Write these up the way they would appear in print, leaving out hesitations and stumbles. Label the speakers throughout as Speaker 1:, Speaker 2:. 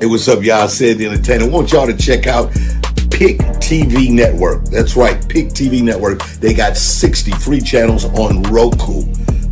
Speaker 1: Hey, what's up, y'all? Said the Entertainer. I want y'all to check out PIC TV Network. That's right, PIC TV Network. They got 60 free channels on Roku.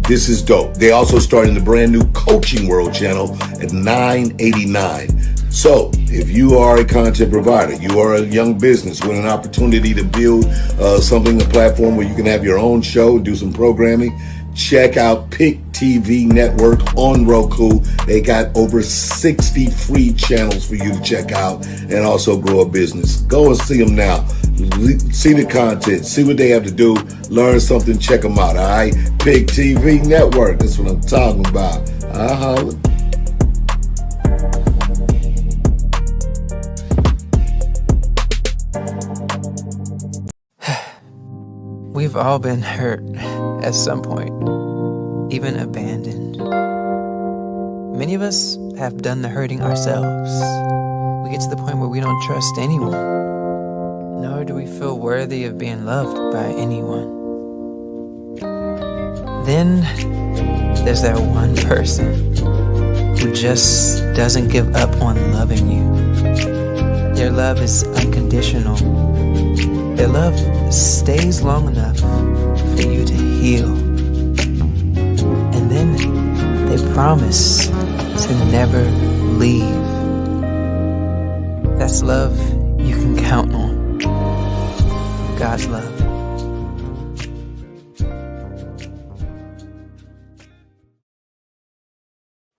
Speaker 1: This is dope. They also started the brand new Coaching World channel at $9.89. So if you are a content provider, you are a young business with an opportunity to build a platform where you can have your own show, do some programming, check out PIC TV Network on Roku. They got over 60 free channels for you to check out and also grow a business. Go and see them now. See the content. See what they have to do. Learn something. Check them out. All right? PIC TV Network. That's what I'm talking about. Holla.
Speaker 2: We've all been hurt at some point, even abandoned. Many of us have done the hurting ourselves. We get to the point where we don't trust anyone, nor do we feel worthy of being loved by anyone. Then there's that one person who just doesn't give up on loving you. Their love is unconditional. Their love stays long enough for you to heal. And then they promise to never leave. That's love you can count on. God's love.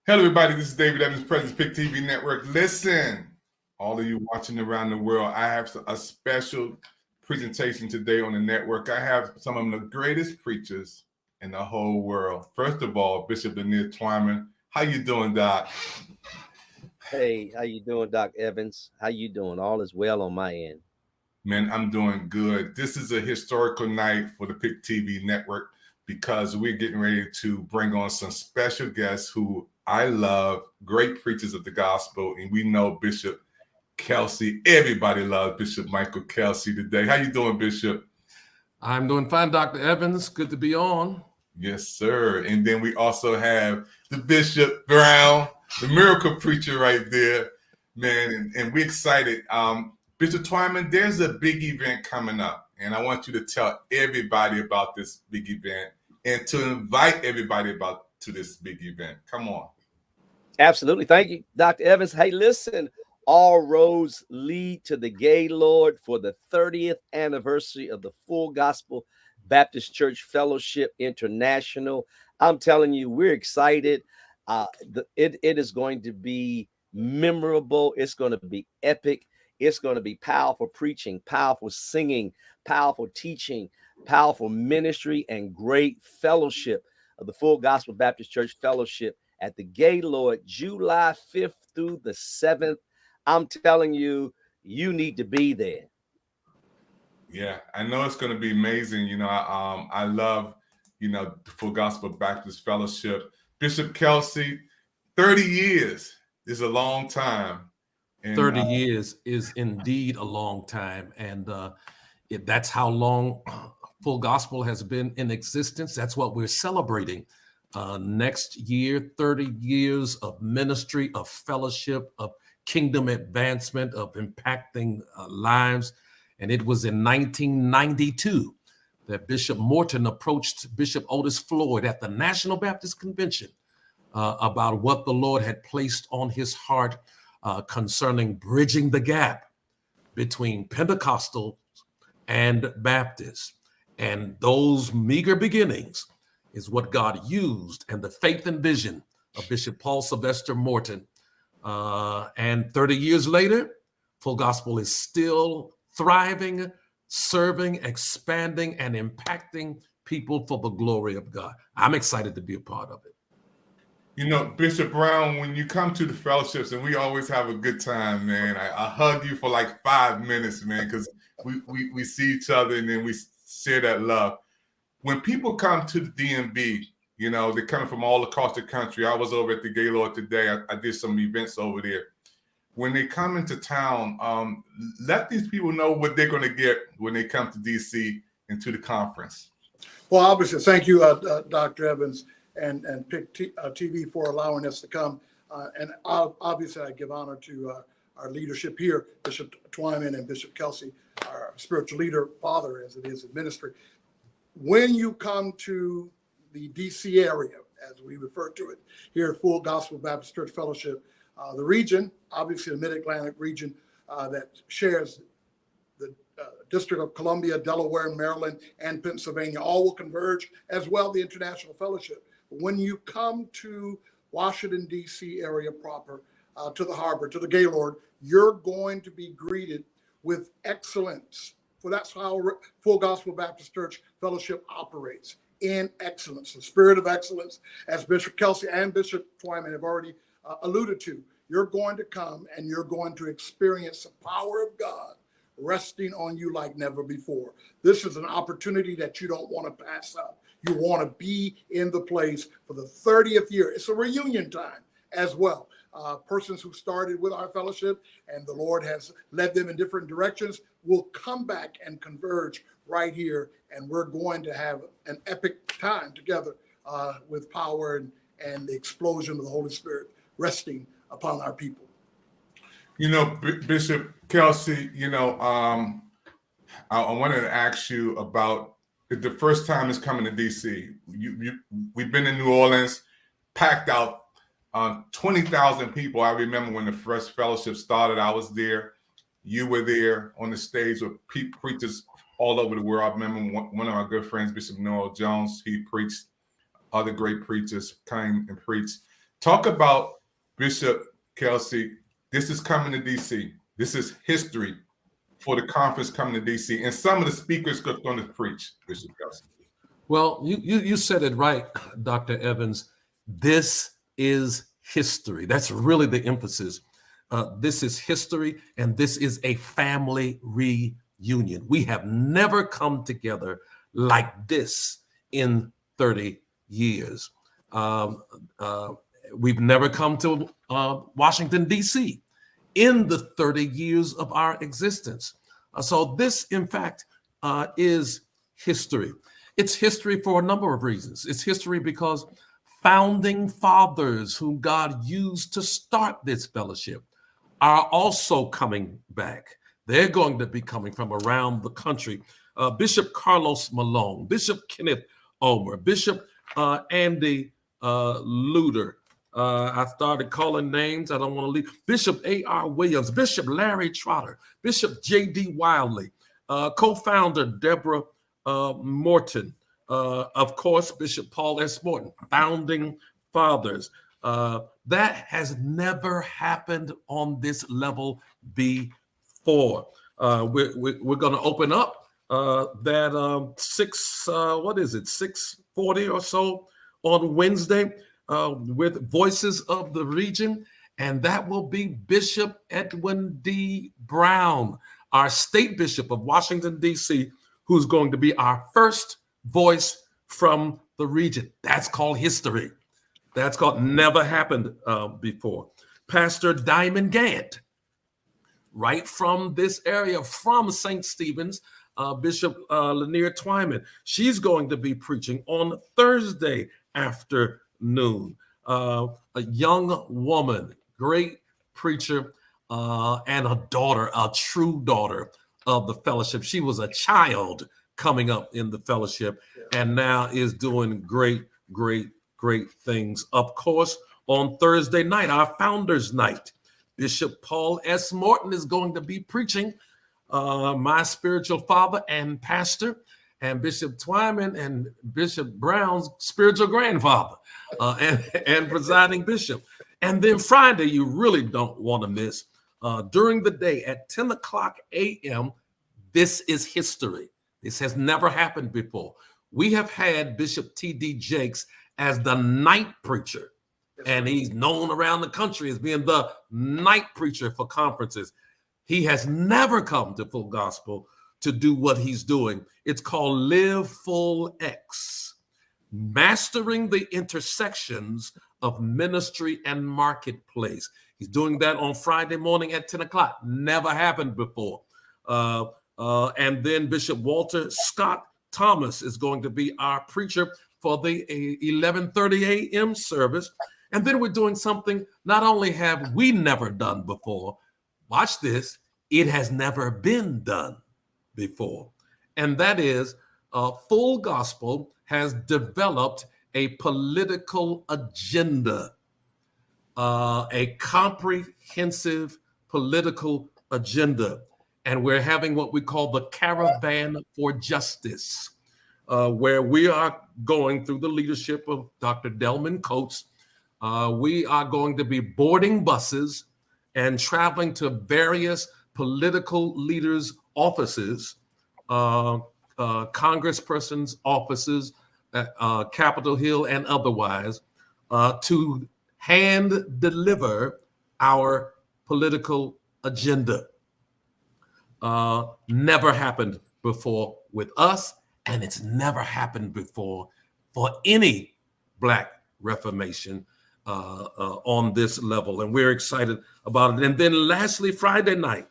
Speaker 3: Hello, everybody. This is David Evans, President PIC TV Network. Listen, all of you watching around the world, I have a special presentation today on the network. I have some of the greatest preachers in the whole world. First of all, Bishop LANIER TWYMAN. How you doing, Doc?
Speaker 4: Hey, how you doing, Doc Evans? How you doing? All is well on my end.
Speaker 3: Man, I'm doing good. This is a historical night for the PIC TV Network because we're getting ready to bring on some special guests who I love, great preachers of the gospel, and we know Bishop Kelsey. Everybody loves Bishop Michael Kelsey today. How you doing, Bishop?
Speaker 5: I'm doing fine, Dr. Evans. Good to be on.
Speaker 3: Yes, sir. And then we also have the Bishop Brown, the miracle preacher right there, man. And we're excited. Bishop TWYMAN, there's a big event coming up, and I want you to tell everybody about this big event and to invite everybody to this big event. Come on.
Speaker 4: Absolutely. Thank you, Dr. Evans. Hey, listen. All roads lead to the Gaylord for the 30th anniversary of the Full Gospel Baptist Church Fellowship International. I'm telling you, we're excited. It is going to be memorable. It's going to be epic. It's going to be powerful preaching, powerful singing, powerful teaching, powerful ministry, and great fellowship of the Full Gospel Baptist Church Fellowship at the Gaylord, July 5th through the 7th. I'm telling you, you need to be there.
Speaker 3: Yeah, I know it's going to be amazing. You know, I love, the Full Gospel Baptist Fellowship. Bishop Kelsey, 30 years is a long time. And,
Speaker 5: 30 years is indeed a long time. And that's how long Full Gospel has been in existence. That's what we're celebrating. Next year, 30 years of ministry, of fellowship, of kingdom advancement, of impacting lives. And it was in 1992 that Bishop Morton approached Bishop Otis Floyd at the National Baptist Convention about what the Lord had placed on his heart concerning bridging the gap between Pentecostals and Baptists. And those meager beginnings is what God used, and the faith and vision of Bishop Paul Sylvester Morton. And 30 years later, Full Gospel is still thriving, serving, expanding, and impacting people for the glory of God. I'm excited to be a part of it.
Speaker 3: You know, Bishop Brown, when you come to the fellowships, and we always have a good time, man. I hug you for like 5 minutes, man, because we see each other and then we share that love. When people come to the DMV, they're coming from all across the country. I was over at the Gaylord today. I did some events over there. When they come into town, let these people know what they're going to get when they come to DC and to the conference.
Speaker 6: Well, obviously, thank you, Dr. Evans and PIC TV for allowing us to come. And obviously, I give honor to our leadership here, Bishop Twyman and Bishop Kelsey, our spiritual leader, father, as it is in ministry. When you come to the DC area, as we refer to it here at Full Gospel Baptist Church Fellowship, the region, obviously the Mid-Atlantic region that shares the District of Columbia, Delaware, Maryland, and Pennsylvania, all will converge, as well the International Fellowship. When you come to Washington, D.C. area proper, to the harbor, to the Gaylord, you're going to be greeted with excellence. For that's how Full Gospel Baptist Church Fellowship operates, in excellence, the spirit of excellence, as Bishop Kelsey and Bishop Twyman have already alluded to. You're going to come and you're going to experience the power of God resting on you like never before. This is an opportunity that you don't want to pass up. You want to be in the place for the 30th year. It's a reunion time as well. Persons who started with our fellowship and the Lord has led them in different directions will come back and converge right here. And we're going to have an epic time together with power and the explosion of the Holy Spirit resting upon our people.
Speaker 3: You know, Bishop Kelsey, you know, I wanted to ask you about the first time it's coming to DC. We've been in New Orleans, packed out 20,000 people. I remember when the first fellowship started, I was there. You were there on the stage with preachers all over the world. I remember one of our good friends, Bishop Noel Jones, he preached. Other great preachers came and preached. Talk about, Bishop Kelsey, this is coming to DC. This is history for the conference coming to DC. And some of the speakers are going to preach, Bishop Kelsey.
Speaker 5: Well, you said it right, Dr. Evans. This is history. That's really the emphasis. This is history, and this is a family reunion. We have never come together like this in 30 years. We've never come to Washington, D.C. in the 30 years of our existence. So this, in fact, is history. It's history for a number of reasons. It's history because founding fathers whom God used to start this fellowship are also coming back. They're going to be coming from around the country. Bishop Carlos Malone, Bishop Kenneth Omer, Bishop Andy Luder. I started calling names. I don't want to leave. Bishop A.R. Williams, Bishop Larry Trotter, Bishop J.D. Wiley, co-founder Deborah Morton, of course, Bishop Paul S. Morton, founding fathers. That has never happened on this level before. We're going to open up that 6:40 or so on Wednesday with Voices of the Region, and that will be Bishop Edwin D. Brown, our state bishop of Washington, D.C., who's going to be our first voice from the region. That's called history. That's called never happened before. Pastor Diamond Gant, right from this area, from St. Stephen's, Bishop LANIER TWYMAN. She's going to be preaching on Thursday afternoon. A young woman, great preacher, and a daughter, a true daughter of the fellowship. She was a child coming up in the fellowship and now is doing great things. Of course, on Thursday night, our Founders Night, Bishop Paul S. Morton is going to be preaching, my spiritual father and pastor, and Bishop Twyman and Bishop Brown's spiritual grandfather, and presiding bishop. And then Friday, you really don't want to miss, during the day at 10 o'clock a.m., this is history. This has never happened before. We have had Bishop T.D. Jakes as the night preacher, and he's known around the country as being the night preacher for conferences. He has never come to Full Gospel to do what he's doing. It's called Live Full X, mastering the intersections of ministry and marketplace. He's doing that on Friday morning at 10 o'clock. Never happened before. And then Bishop Walter Scott Thomas is going to be our preacher for the 11:30 a.m. service. And then we're doing something not only have we never done before, watch this, it has never been done before. And that is Full Gospel has developed a political agenda, a comprehensive political agenda. And we're having what we call the Caravan for Justice, where we are going through the leadership of Dr. Delman Coates. We are going to be boarding buses and traveling to various political leaders' offices, congresspersons' offices, Capitol Hill and otherwise, to hand deliver our political agenda. Never happened before with us, and it's never happened before for any Black Reformation on this level, and we're excited about it. And then lastly, Friday night,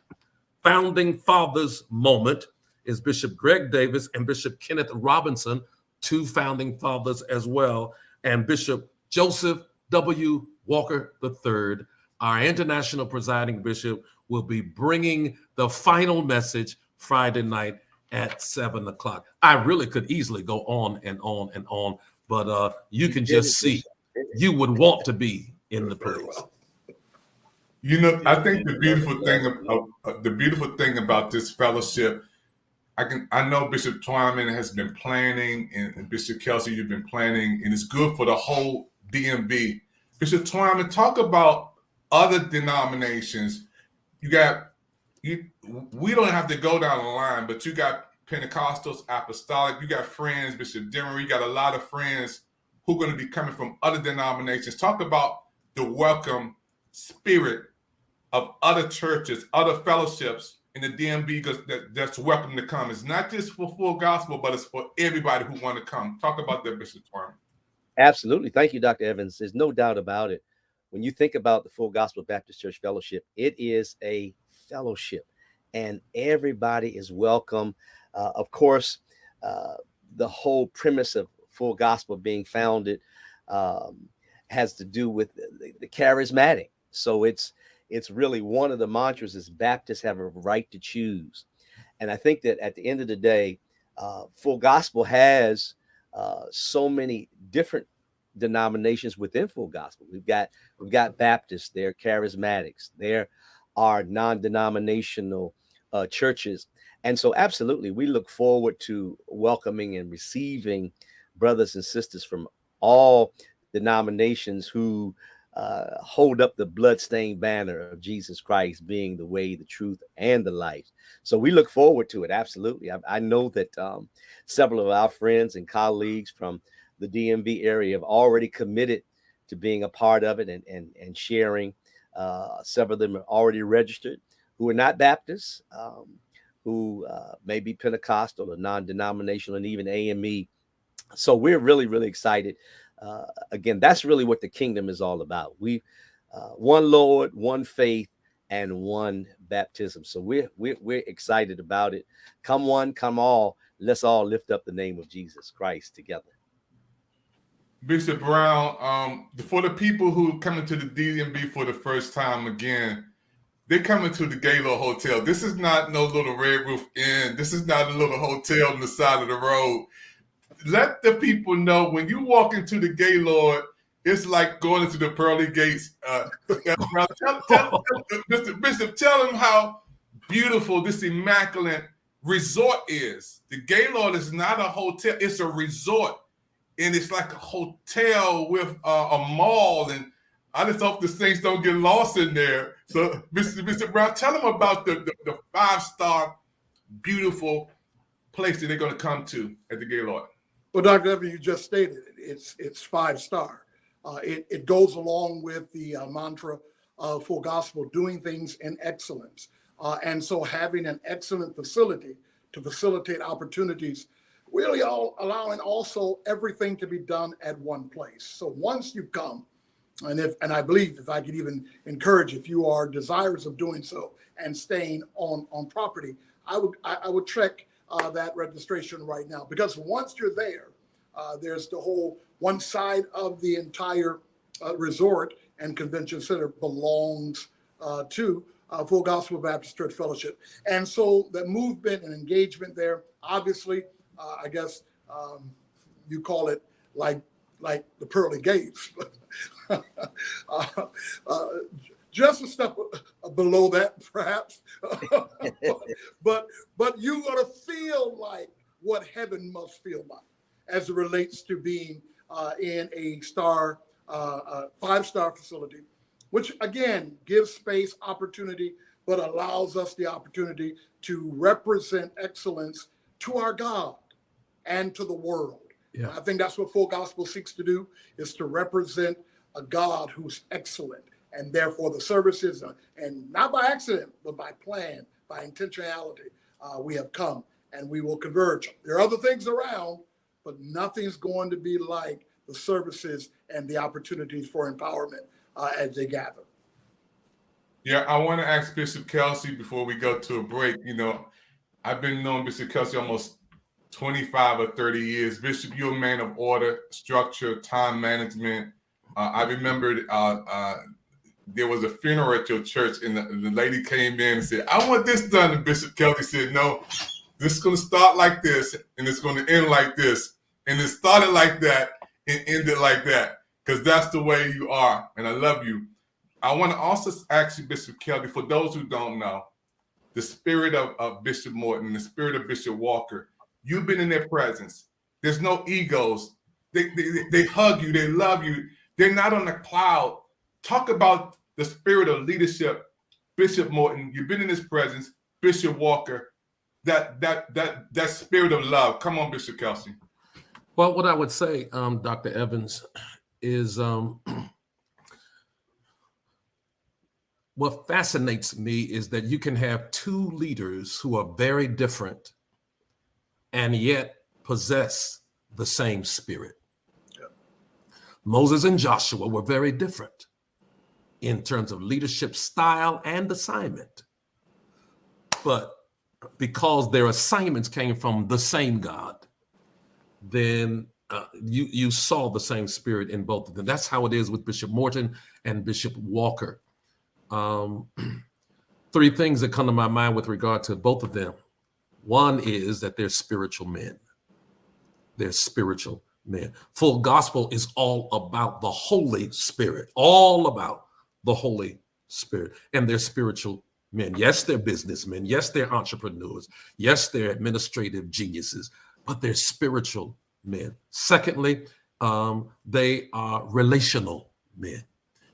Speaker 5: Founding Fathers Moment is Bishop Greg Davis and Bishop Kenneth Robinson, two founding fathers as well, and Bishop Joseph W. Walker III, our international presiding bishop, will be bringing the final message Friday night at 7 o'clock. I really could easily go on and on and on, but you can just see you would want to be in the place.
Speaker 3: You know, I think the beautiful thing about this fellowship, I know Bishop Twyman has been planning, and Bishop Kelsey, you've been planning, and it's good for the whole DMV. Bishop Twyman, talk about other denominations. We don't have to go down the line, but you got Pentecostals, Apostolic, you got friends, Bishop Demery, you got a lot of friends who are going to be coming from other denominations. Talk about the welcome spirit of other churches, other fellowships in the DMV, because that's welcome to come. It's not just for Full Gospel, but it's for everybody who want to come. Talk about that, Bishop Twyman.
Speaker 4: Absolutely. Thank you, Dr. Evans. There's no doubt about it. When you think about the Full Gospel Baptist Church Fellowship, it is a fellowship, and everybody is welcome. Of course, the whole premise of Full Gospel being founded has to do with the charismatic. So it's really one of the mantras is Baptists have a right to choose. And I think that at the end of the day, Full Gospel has so many different denominations within Full Gospel. We've got Baptists, they're charismatics, there are non-denominational churches. And so absolutely, we look forward to welcoming and receiving brothers and sisters from all denominations who hold up the bloodstained banner of Jesus Christ being the way, the truth, and the life. So we look forward to it. Absolutely. I know that several of our friends and colleagues from the DMV area have already committed to being a part of it and sharing. Several of them are already registered who are not Baptists, who may be Pentecostal or non-denominational, and even AME. So we're really, really excited. Again, that's really what the kingdom is all about. We one Lord, one faith, and one baptism. So we're excited about it. Come one, come all. Let's all lift up the name of Jesus Christ together.
Speaker 3: Bishop Brown, for the people who coming to the DMV for the first time again, they're coming to the Gaylord Hotel. This is not no little Red Roof Inn. This is not a little hotel on the side of the road. Let the people know when you walk into the Gaylord, it's like going into the pearly gates. Bishop, tell them how beautiful this immaculate resort is. The Gaylord is not a hotel; it's a resort, and it's like a hotel with a mall. And I just hope the Saints don't get lost in there. So, Mr. Brown, tell them about the 5-star, beautiful place that they're going to come to at the Gaylord.
Speaker 6: Well, Dr. Evans, you just stated it. It's 5-star. It goes along with the mantra of Full Gospel, doing things in excellence. And so having an excellent facility to facilitate opportunities, really allowing also everything to be done at one place. So once you come, and I believe if I could even encourage, if you are desirous of doing so and staying on property, I would check that registration right now, because once you're there, there's the whole one side of the entire Resort and Convention Center belongs to Full Gospel Baptist Church Fellowship. And so the movement and engagement there, obviously, I guess you call it like the pearly gates. Just a step below that, perhaps. but you're going to feel like what heaven must feel like as it relates to being in a five-star facility, which again gives space, opportunity, but allows us the opportunity to represent excellence to our God and to the world. Yeah. I think that's what Full Gospel seeks to do, is to represent a God who's excellent. And therefore the services, and not by accident, but by plan, by intentionality, we have come and we will converge. There are other things around, but nothing's going to be like the services and the opportunities for empowerment as they gather.
Speaker 3: Yeah, I want to ask Bishop Kelsey before we go to a break. I've been knowing Bishop Kelsey almost 25 or 30 years. Bishop, you're a man of order, structure, time management. I remembered there was a funeral at your church, and the lady came in and said, "I want this done." And Bishop Kelsey said, "No, this is going to start like this, and it's going to end like this." And it started like that and ended like that, because that's the way you are, and I love you. I want to also ask you, Bishop Kelsey, for those who don't know, the spirit of Bishop Morton, the spirit of Bishop Walker, you've been in their presence. There's no egos. They hug you. They love you. They're not on a cloud. Talk about the spirit of leadership. Bishop Morton, you've been in his presence. Bishop Walker, that spirit of love. Come on, Bishop Kelsey.
Speaker 5: Well, what I would say, Dr. Evans, is what fascinates me is that you can have two leaders who are very different and yet possess the same spirit. Yeah. Moses and Joshua were very different in terms of leadership style and assignment. But because their assignments came from the same God, then you saw the same spirit in both of them. That's how it is with Bishop Morton and Bishop Walker. Three things that come to my mind with regard to both of them. One is that they're spiritual men. They're spiritual men. Full Gospel is all about the Holy Spirit, all about the Holy Spirit, and they're spiritual men. Yes, they're businessmen. Yes, they're entrepreneurs. Yes, they're administrative geniuses, but they're spiritual men. Secondly, they are relational men.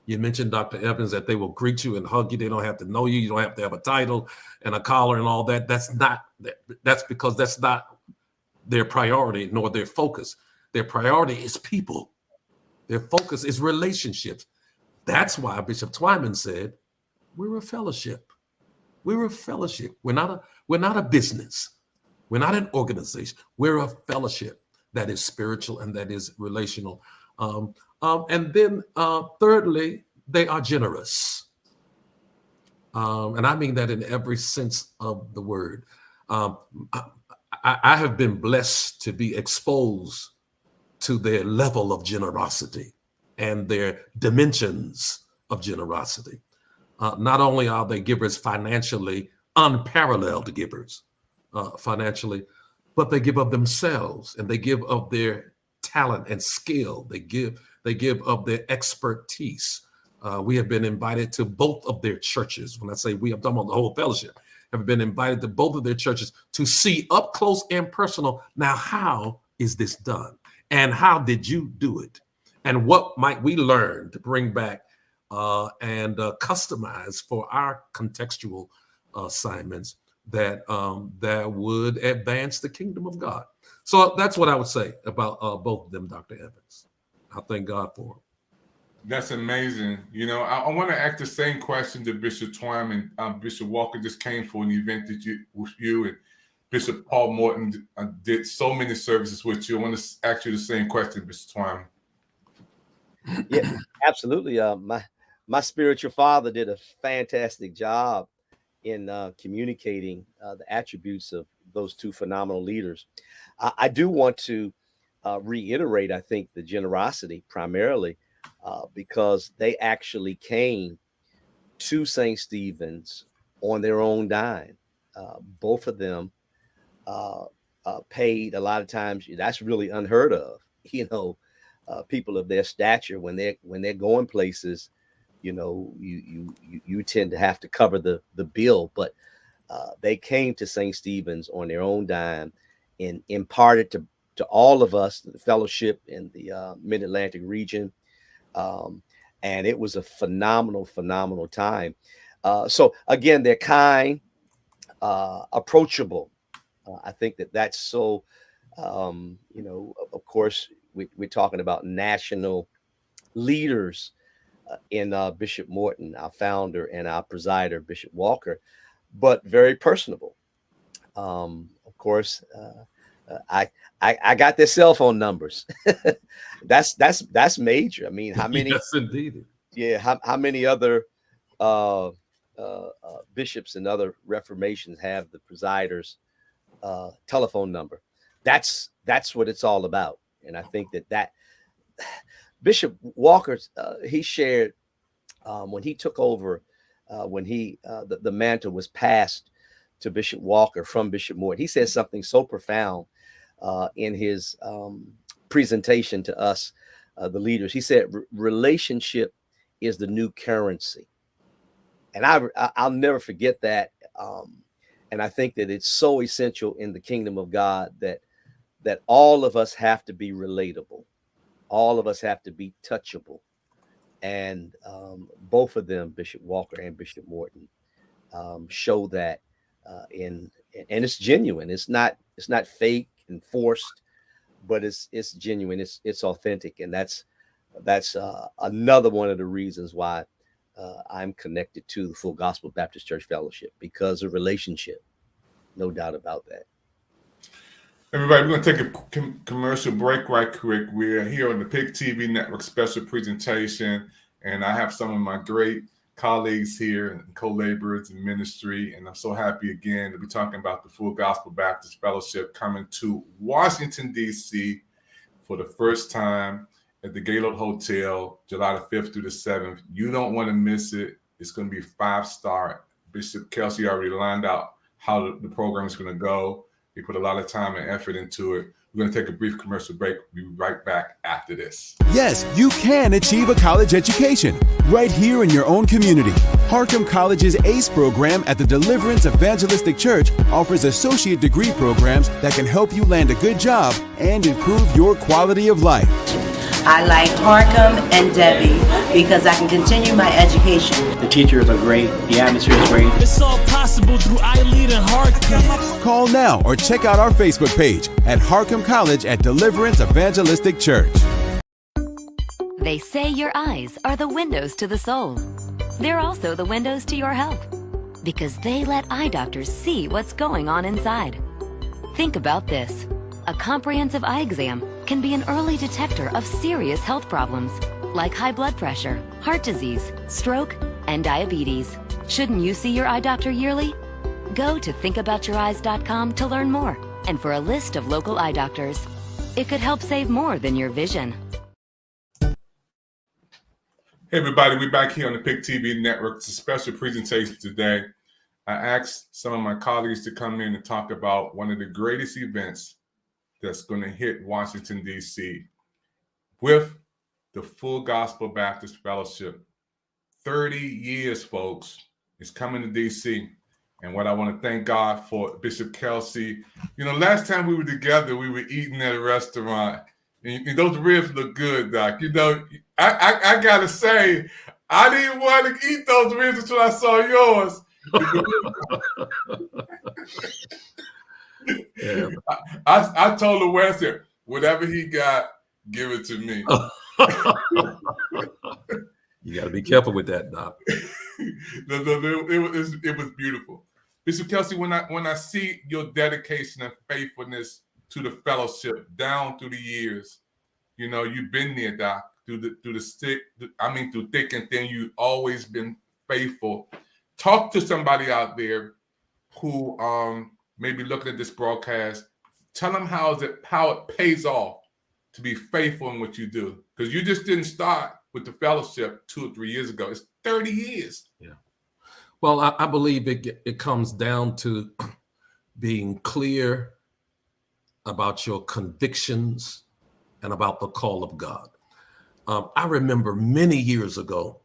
Speaker 5: You mentioned, Dr. Evans, that they will greet you and hug you. They don't have to know you. You don't have to have a title and a collar and all that. That's because that's not their priority nor their focus. Their priority is people. Their focus is relationships. That's why Bishop TWYMAN said, we're a fellowship. We're a fellowship. We're not a business. We're not an organization. We're a fellowship that is spiritual and that is relational. And then thirdly, they are generous. And I mean that in every sense of the word. I have been blessed to be exposed to their level of generosity and their dimensions of generosity. Not only are they givers financially, unparalleled givers financially, but they give of themselves and they give of their talent and skill. They give of their expertise. We have been invited to both of their churches. When I say we, I'm talking about the whole fellowship, have been invited to both of their churches to see up close and personal. Now, how is this done? And how did you do it? And what might we learn to bring back and customize for our contextual assignments that would advance the kingdom of God? So that's what I would say about both of them, Dr. Evans. I thank God for them.
Speaker 3: That's amazing. I want to ask the same question to Bishop TWYMAN. Bishop Walker just came for an event that you and Bishop Paul Morton did so many services with you. I want to ask you the same question, Bishop TWYMAN.
Speaker 4: Yeah, absolutely. My spiritual father did a fantastic job in communicating the attributes of those two phenomenal leaders. I do want to reiterate, I think, the generosity primarily because they actually came to St. Stephen's on their own dime. Both of them paid a lot of times. That's really unheard of. People of their stature, when they're going places, you tend to have to cover the bill. But they came to St. Stephen's on their own dime and imparted to all of us, the fellowship in the Mid-Atlantic region. And it was a phenomenal time. So again, they're kind, approachable. I think that's so, of course, we're talking about national leaders in Bishop Morton, our founder, and our presider, Bishop Walker, but very personable. Of course, I got their cell phone numbers. That's major. I mean, how many?
Speaker 5: Yes, indeed.
Speaker 4: Yeah, how many other bishops and other reformations have the presider's telephone number? That's what it's all about. And I think that Bishop Walker, he shared when he took over, when the mantle was passed to Bishop Walker from Bishop Morton. He said something so profound in his presentation to us, the leaders. He said, relationship is the new currency. And I'll never forget that. And I think that it's so essential in the kingdom of God that all of us have to be relatable. All of us have to be touchable. And both of them, Bishop Walker and Bishop Morton, show that and it's genuine. It's not fake and forced, but it's genuine. It's authentic. And that's another one of the reasons why I'm connected to the Full Gospel Baptist Church Fellowship, because of relationship. No doubt about that.
Speaker 3: Everybody, we're going to take a commercial break right quick. We're here on the PIC TV Network special presentation, and I have some of my great colleagues here and co-laborers in ministry, and I'm so happy again to be talking about the Full Gospel Baptist Fellowship coming to Washington, D.C. for the first time at the Gaylord Hotel, July the 5th through the 7th. You don't want to miss it. It's going to be 5-star. Bishop Kelsey already lined out how the program is going to go. He put a lot of time and effort into it. We're going to take a brief commercial break. We'll be right back after this.
Speaker 7: Yes, you can achieve a college education right here in your own community. Harcum College's ACE program at the Deliverance Evangelistic Church offers associate degree programs that can help you land a good job and improve your quality of life.
Speaker 8: I like Harcum and Debbie because I can continue my education.
Speaker 9: The teachers are great. The atmosphere is great.
Speaker 10: It's all possible through iLead and Harcum.
Speaker 7: Call now or check out our Facebook page at Harcum College at Deliverance Evangelistic Church.
Speaker 11: They say your eyes are the windows to the soul. They're also the windows to your health because they let eye doctors see what's going on inside. Think about this. A comprehensive eye exam can be an early detector of serious health problems like high blood pressure, heart disease, stroke, and diabetes. Shouldn't you see your eye doctor yearly? Go to thinkaboutyoureyes.com to learn more and for a list of local eye doctors. It could help save more than your vision.
Speaker 3: Hey everybody, we're back here on the PIC TV Network. It's a special presentation today. I asked some of my colleagues to come in and talk about one of the greatest events that's going to hit Washington, D.C. with the Full Gospel Baptist Fellowship. 30 years, folks. It's coming to D.C. And what I want to thank God for, Bishop Kelsey. Last time we were together, we were eating at a restaurant. And those ribs look good, Doc. I got to say, I didn't want to eat those ribs until I saw yours. Yeah. I told the Western, whatever he got, give it to me.
Speaker 5: You got to be careful with that, Doc.
Speaker 3: It was beautiful. Bishop Kelsey, when I see your dedication and faithfulness to the fellowship down through the years, you've been there, Doc, through thick and thin. You've always been faithful. Talk to somebody out there who may be looking at this broadcast. Tell them how it pays off to be faithful in what you do, because you just didn't start with the fellowship 2 or 3 years ago. It's 30 years.
Speaker 5: Yeah. Well, I believe it comes down to being clear about your convictions and about the call of God. I remember many years ago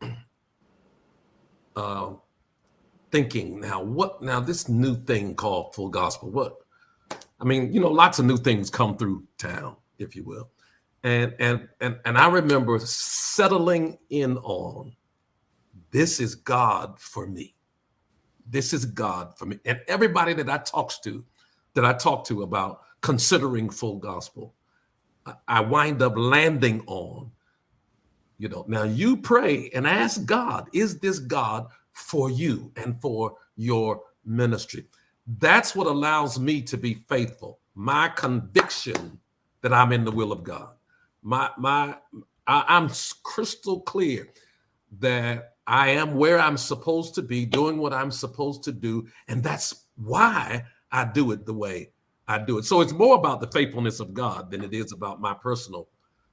Speaker 5: thinking, now this new thing called Full Gospel, what? I mean, lots of new things come through town, if you will. And I remember settling in on, this is God for me. This is God for me. And everybody that I talk to about considering Full Gospel, I wind up landing on, now you pray and ask God, is this God for you and for your ministry? That's what allows me to be faithful. My conviction that I'm in the will of God. I'm crystal clear that I am where I'm supposed to be, doing what I'm supposed to do, and that's why I do it the way I do it. So it's more about the faithfulness of God than it is about my personal,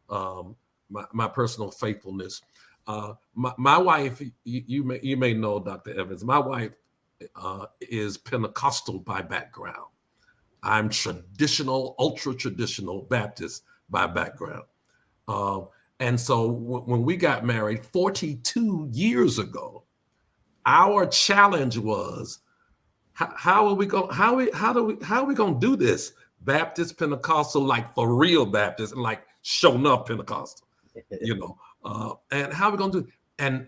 Speaker 5: my personal faithfulness. My wife, you may know, Dr. Evans. My wife is Pentecostal by background. I'm traditional, ultra traditional Baptist by background. And so when we got married 42 years ago, our challenge was, how are we going to do this? Baptist, Pentecostal, like for real Baptist, and like showing up Pentecostal, and how are we going to do it?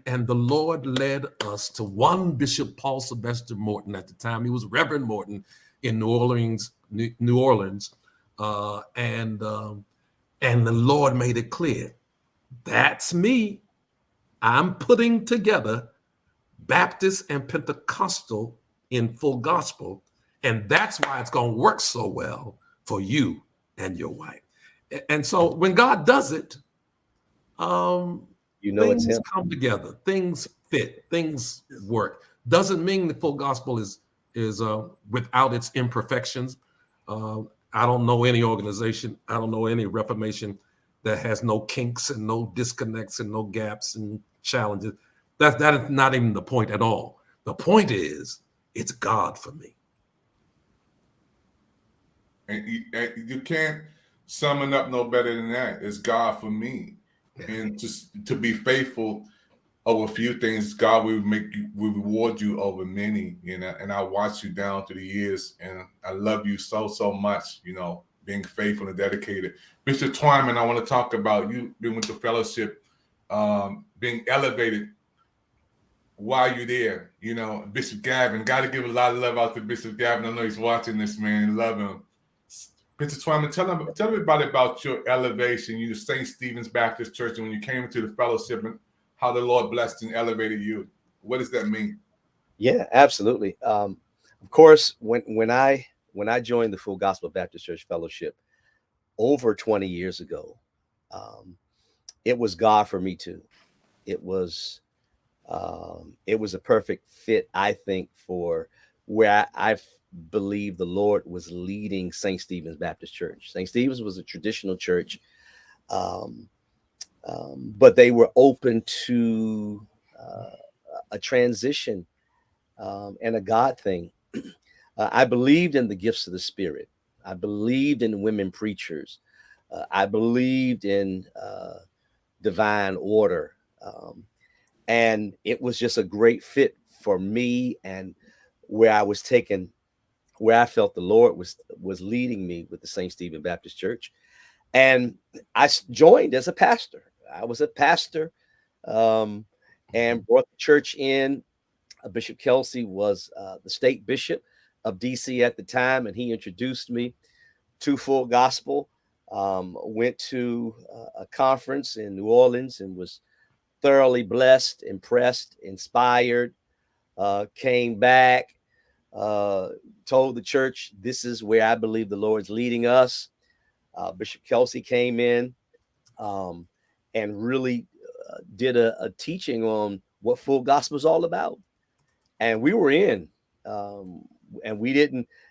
Speaker 5: And the Lord led us to one Bishop Paul Sylvester Morton. At the time, he was Reverend Morton in New Orleans, and the Lord made it clear, that's me. I'm putting together Baptist and Pentecostal in Full Gospel, and that's why it's going to work so well for you and your wife. And so when God does it, things
Speaker 4: it's him.
Speaker 5: come together, things fit, things work. Doesn't mean the Full Gospel is without its imperfections. I don't know any organization, I don't know any Reformation that has no kinks and no disconnects and no gaps and challenges. That is not even the point at all. The point is, it's God for me.
Speaker 3: And you can't sum it up no better than that. It's God for me. And just to be faithful over a few things, God will reward you over many. And I watched you down through the years, and I love you so much, being faithful and dedicated. Mr. TWYMAN, I want to talk about you being with the fellowship, being elevated while you're there. Bishop Gavin, got to give a lot of love out to Bishop Gavin. I know he's watching this, man. Love him. Mr. TWYMAN, tell everybody about your elevation. You St. Stephen's Baptist Church, and when you came into the fellowship, and how the Lord blessed and elevated you. What does that mean?
Speaker 4: Yeah, absolutely. Of course, when I joined the Full Gospel Baptist Church Fellowship over 20 years ago, it was God for me too. It was a perfect fit, I think, for where I believe the Lord was leading St. Stephen's Baptist Church. St. Stephen's was a traditional church, but they were open to a transition and a God thing. I believed in the gifts of the Spirit. I believed in women preachers. I believed in divine order. And it was just a great fit for me, and where I felt the Lord was leading me with the St. Stephen Baptist Church. And I joined as a pastor. I was a pastor and brought the church in. Bishop Kelsey was the state bishop of DC at the time, and he introduced me to Full Gospel. Went to a conference in New Orleans and was thoroughly blessed, impressed, inspired, came back, told the church, this is where I believe the Lord's leading us. Bishop Kelsey came in and really did a teaching on what Full Gospel is all about. And we were in, and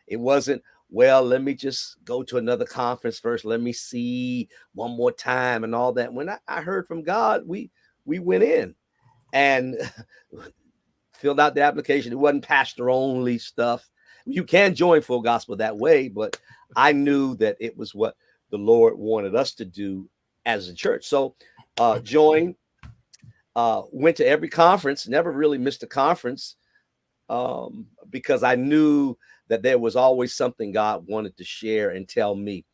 Speaker 4: it wasn't, well, let me just go to another conference first. Let me see one more time and all that. When I heard from God, we we went in and filled out the application. It wasn't pastor only stuff. You can join Full Gospel that way, but I knew that it was what the Lord wanted us to do as a church. So joined, went to every conference, never really missed a conference, because I knew that there was always something God wanted to share and tell me.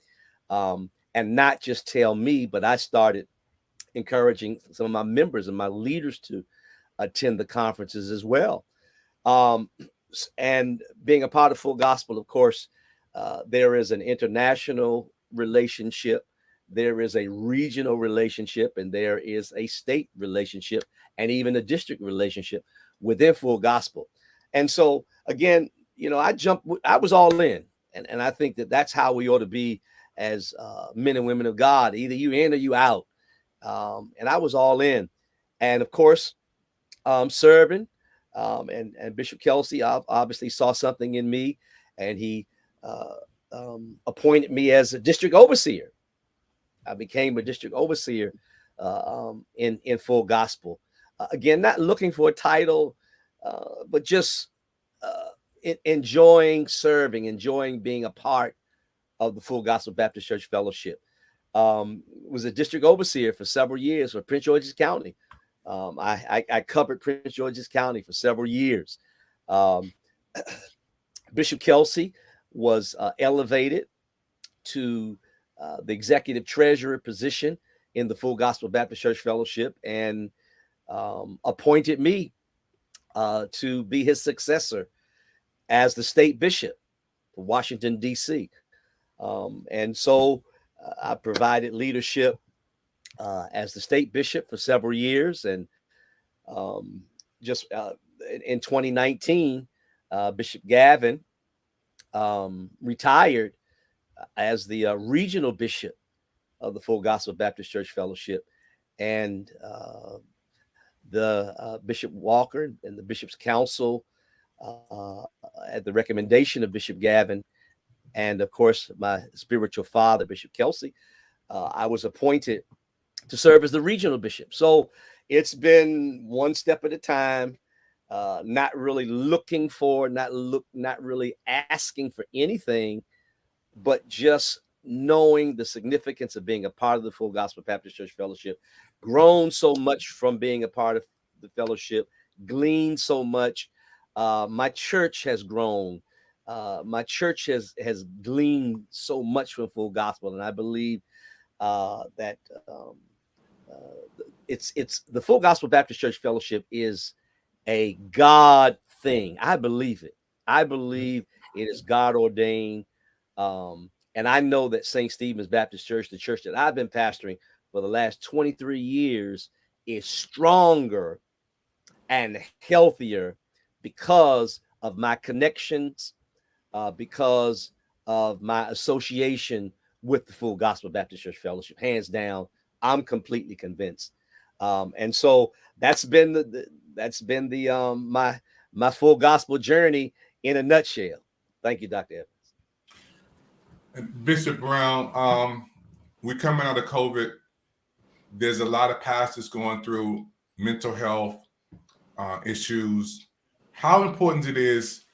Speaker 4: And not just tell me, but I started encouraging some of my members and my leaders to attend the conferences as well. And being a part of Full Gospel, of course, there is an international relationship, there is a regional relationship, and there is a state relationship, and even a district relationship within Full Gospel. And so, again, I was all in. And I think that that's how we ought to be as men and women of God. Either you in or you out. And I was all in. And of course, serving. And Bishop Kelsey obviously saw something in me, and he appointed me as a district overseer. I became a district overseer in Full Gospel. Again, not looking for a title, but just enjoying serving, enjoying being a part of the Full Gospel Baptist Church Fellowship. Was a district overseer for several years for Prince George's County. I covered Prince George's County for several years. Bishop Kelsey was elevated to the executive treasurer position in the Full Gospel Baptist Church Fellowship, and appointed me to be his successor as the state bishop of Washington, D.C. And so I provided leadership as the state bishop for several years. And just in 2019, Bishop Gavin retired as the regional bishop of the Full Gospel Baptist Church Fellowship. And the Bishop Walker and the Bishop's Council, at the recommendation of Bishop Gavin, and of course, my spiritual father, Bishop Kelsey, I was appointed to serve as the regional bishop. So it's been one step at a time, not really looking for, not really asking for anything, but just knowing the significance of being a part of the Full Gospel Baptist Church Fellowship, grown so much from being a part of the fellowship, gleaned so much. My church has grown. My church has gleaned so much from Full Gospel, and I believe that it's the Full Gospel Baptist Church Fellowship is a God thing. I believe it. I believe it is God ordained. And I know that St. Stephen's Baptist Church, the church that I've been pastoring for the last 23 years, is stronger and healthier because of my connections, because of my association with the Full Gospel Baptist Church Fellowship. Hands down, I'm completely convinced. And so that's been my Full Gospel journey in a nutshell. Thank you, Dr. Evans.
Speaker 3: Bishop Brown, we're coming out of COVID. There's a lot of pastors going through mental health issues. How important it is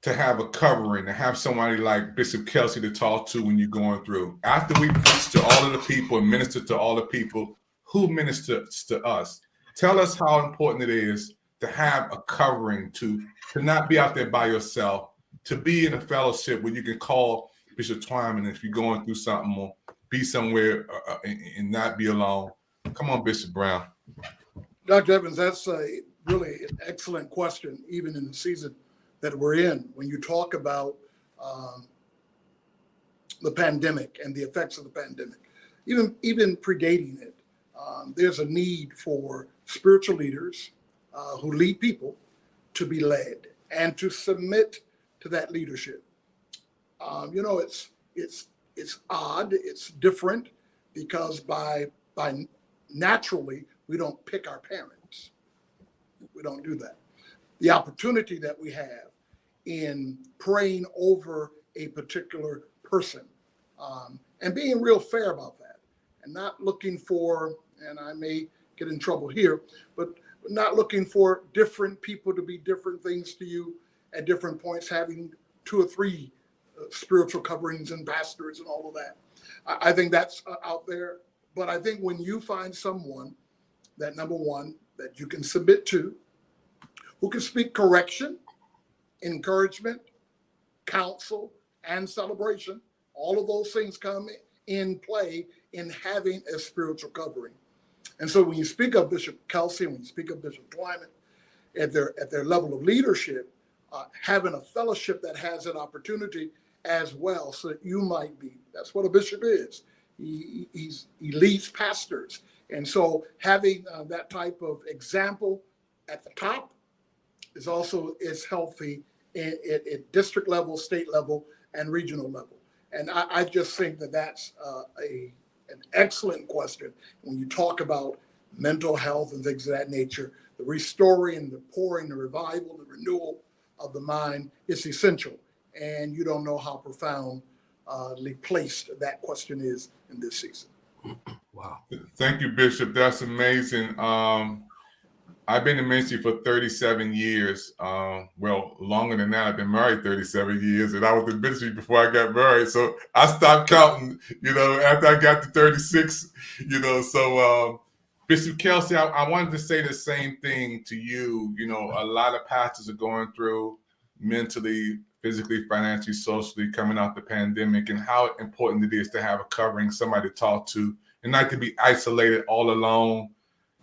Speaker 3: to have a covering, to have somebody like Bishop Kelsey to talk to when you're going through. After we preach to all of the people and minister to all the people, who ministers to us? Tell us how important it is to have a covering, to not be out there by yourself, to be in a fellowship where you can call Bishop TWYMAN if you're going through something, or be somewhere and not be alone. Come on, Bishop Brown.
Speaker 6: Dr. Evans, that's a really an excellent question, even in the season that we're in. When you talk about the pandemic and the effects of the pandemic, even predating it, there's a need for spiritual leaders who lead people to be led and to submit to that leadership. It's odd, it's different, because by naturally we don't pick our parents. We don't do that. The opportunity that we have in praying over a particular person, and being real fair about that, and not looking for, and I may get in trouble here, but not looking for different people to be different things to you at different points, having 2 or 3 spiritual coverings and pastors and all of that. I think that's out there. But I think when you find someone that, number one, that you can submit to, who can speak correction, encouragement, counsel, and celebration, all of those things come in play in having a spiritual covering. And so when you speak of Bishop Kelsey, when you speak of Bishop TWYMAN, at their level of leadership, having a fellowship that has an opportunity as well, so that you might be, that's what a bishop is. He leads pastors. And so having that type of example at the top is also healthy at district level, state level, and regional level. And I just think that that's an excellent question when you talk about mental health and things of that nature. The restoring, the pouring, the revival, the renewal of the mind is essential. And you don't know how profoundly placed that question is in this season.
Speaker 5: Wow.
Speaker 3: Thank you, Bishop. That's amazing. I've been in ministry for 37 years. Well, longer than that. I've been married 37 years, and I was in ministry before I got married. So I stopped counting, after I got to 36, So Bishop Kelsey, I wanted to say the same thing to you. A lot of pastors are going through mentally, physically, financially, socially, coming out the pandemic, and how important it is to have a covering, somebody to talk to, and not to be isolated all alone.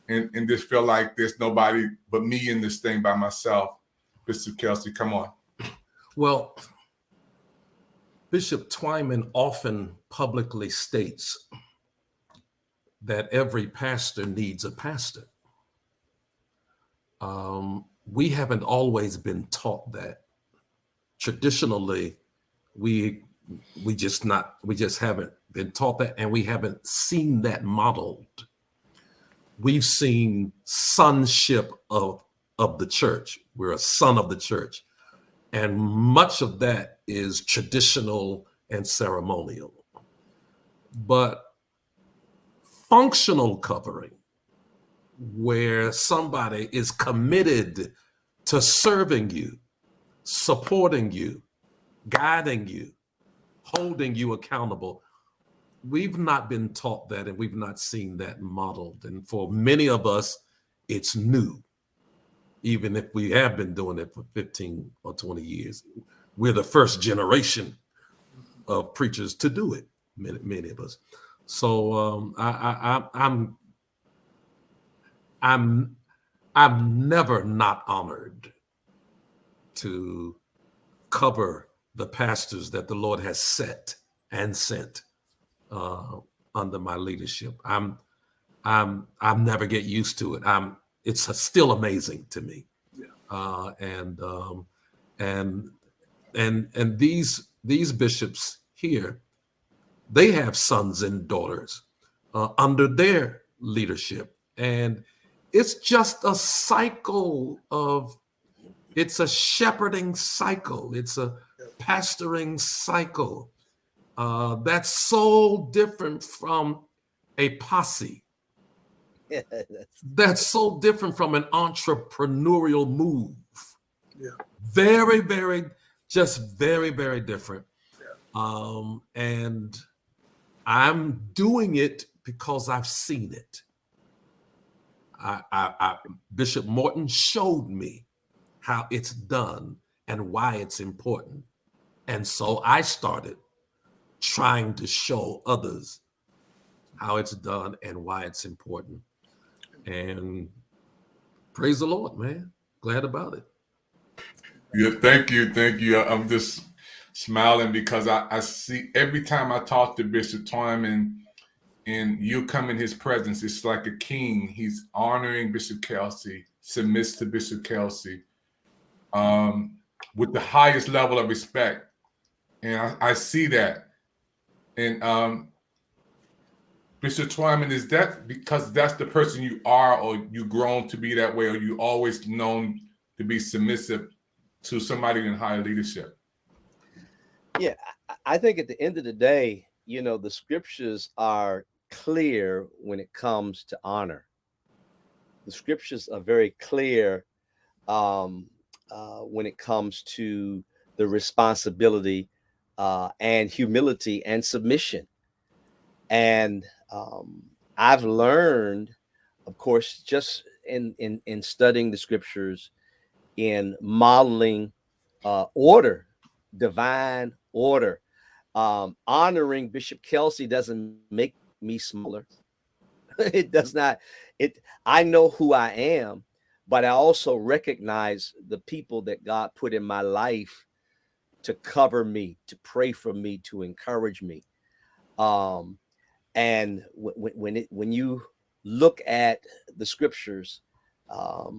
Speaker 3: And just feel like there's nobody but me in this thing by myself. Bishop Kelsey, come on.
Speaker 5: Well, Bishop TWYMAN often publicly states that every pastor needs a pastor. We haven't always been taught that. Traditionally, we just haven't been taught that, and we haven't seen that modeled. We've seen sonship of the church. We're a son of the church. And much of that is traditional and ceremonial. But functional covering, where somebody is committed to serving you, supporting you, guiding you, holding you accountable, we've not been taught that, and we've not seen that modeled. And for many of us, it's new, even if we have been doing it for 15 or 20 years. We're the first generation of preachers to do it, many of us. So I'm never not honored to cover the pastors that the Lord has set and sent under my leadership. I'm never get used to it. It's still amazing to me. Yeah. And these bishops here, they have sons and daughters under their leadership, and it's just a cycle it's a shepherding cycle. It's a pastoring cycle. That's so different from a posse.
Speaker 4: Yeah,
Speaker 5: that's so different from an entrepreneurial move.
Speaker 6: Yeah.
Speaker 5: Very, very different. Yeah. And I'm doing it because I've seen it. Bishop Morton showed me how it's done and why it's important. And so I started trying to show others how it's done and why it's important. And praise the Lord, man. Glad about it.
Speaker 3: Yeah, thank you. I'm just smiling because I see every time I talk to Bishop TWYMAN and you come in his presence, it's like a king. He's honoring Bishop Kelsey, submits to Bishop Kelsey with the highest level of respect. And I see that. And Bishop TWYMAN, is that because that's the person you are, or you grown to be that way, or you always known to be submissive to somebody in higher leadership?
Speaker 4: Yeah, I think at the end of the day, the scriptures are clear when it comes to honor. the scriptures are very clear when it comes to the responsibility and humility and submission. And I've learned, of course, just in studying the scriptures, in modeling order, divine order. Honoring Bishop Kelsey doesn't make me smaller. It does not. I know who I am, but I also recognize the people that God put in my life to cover me, to pray for me, to encourage me. And when you look at the scriptures,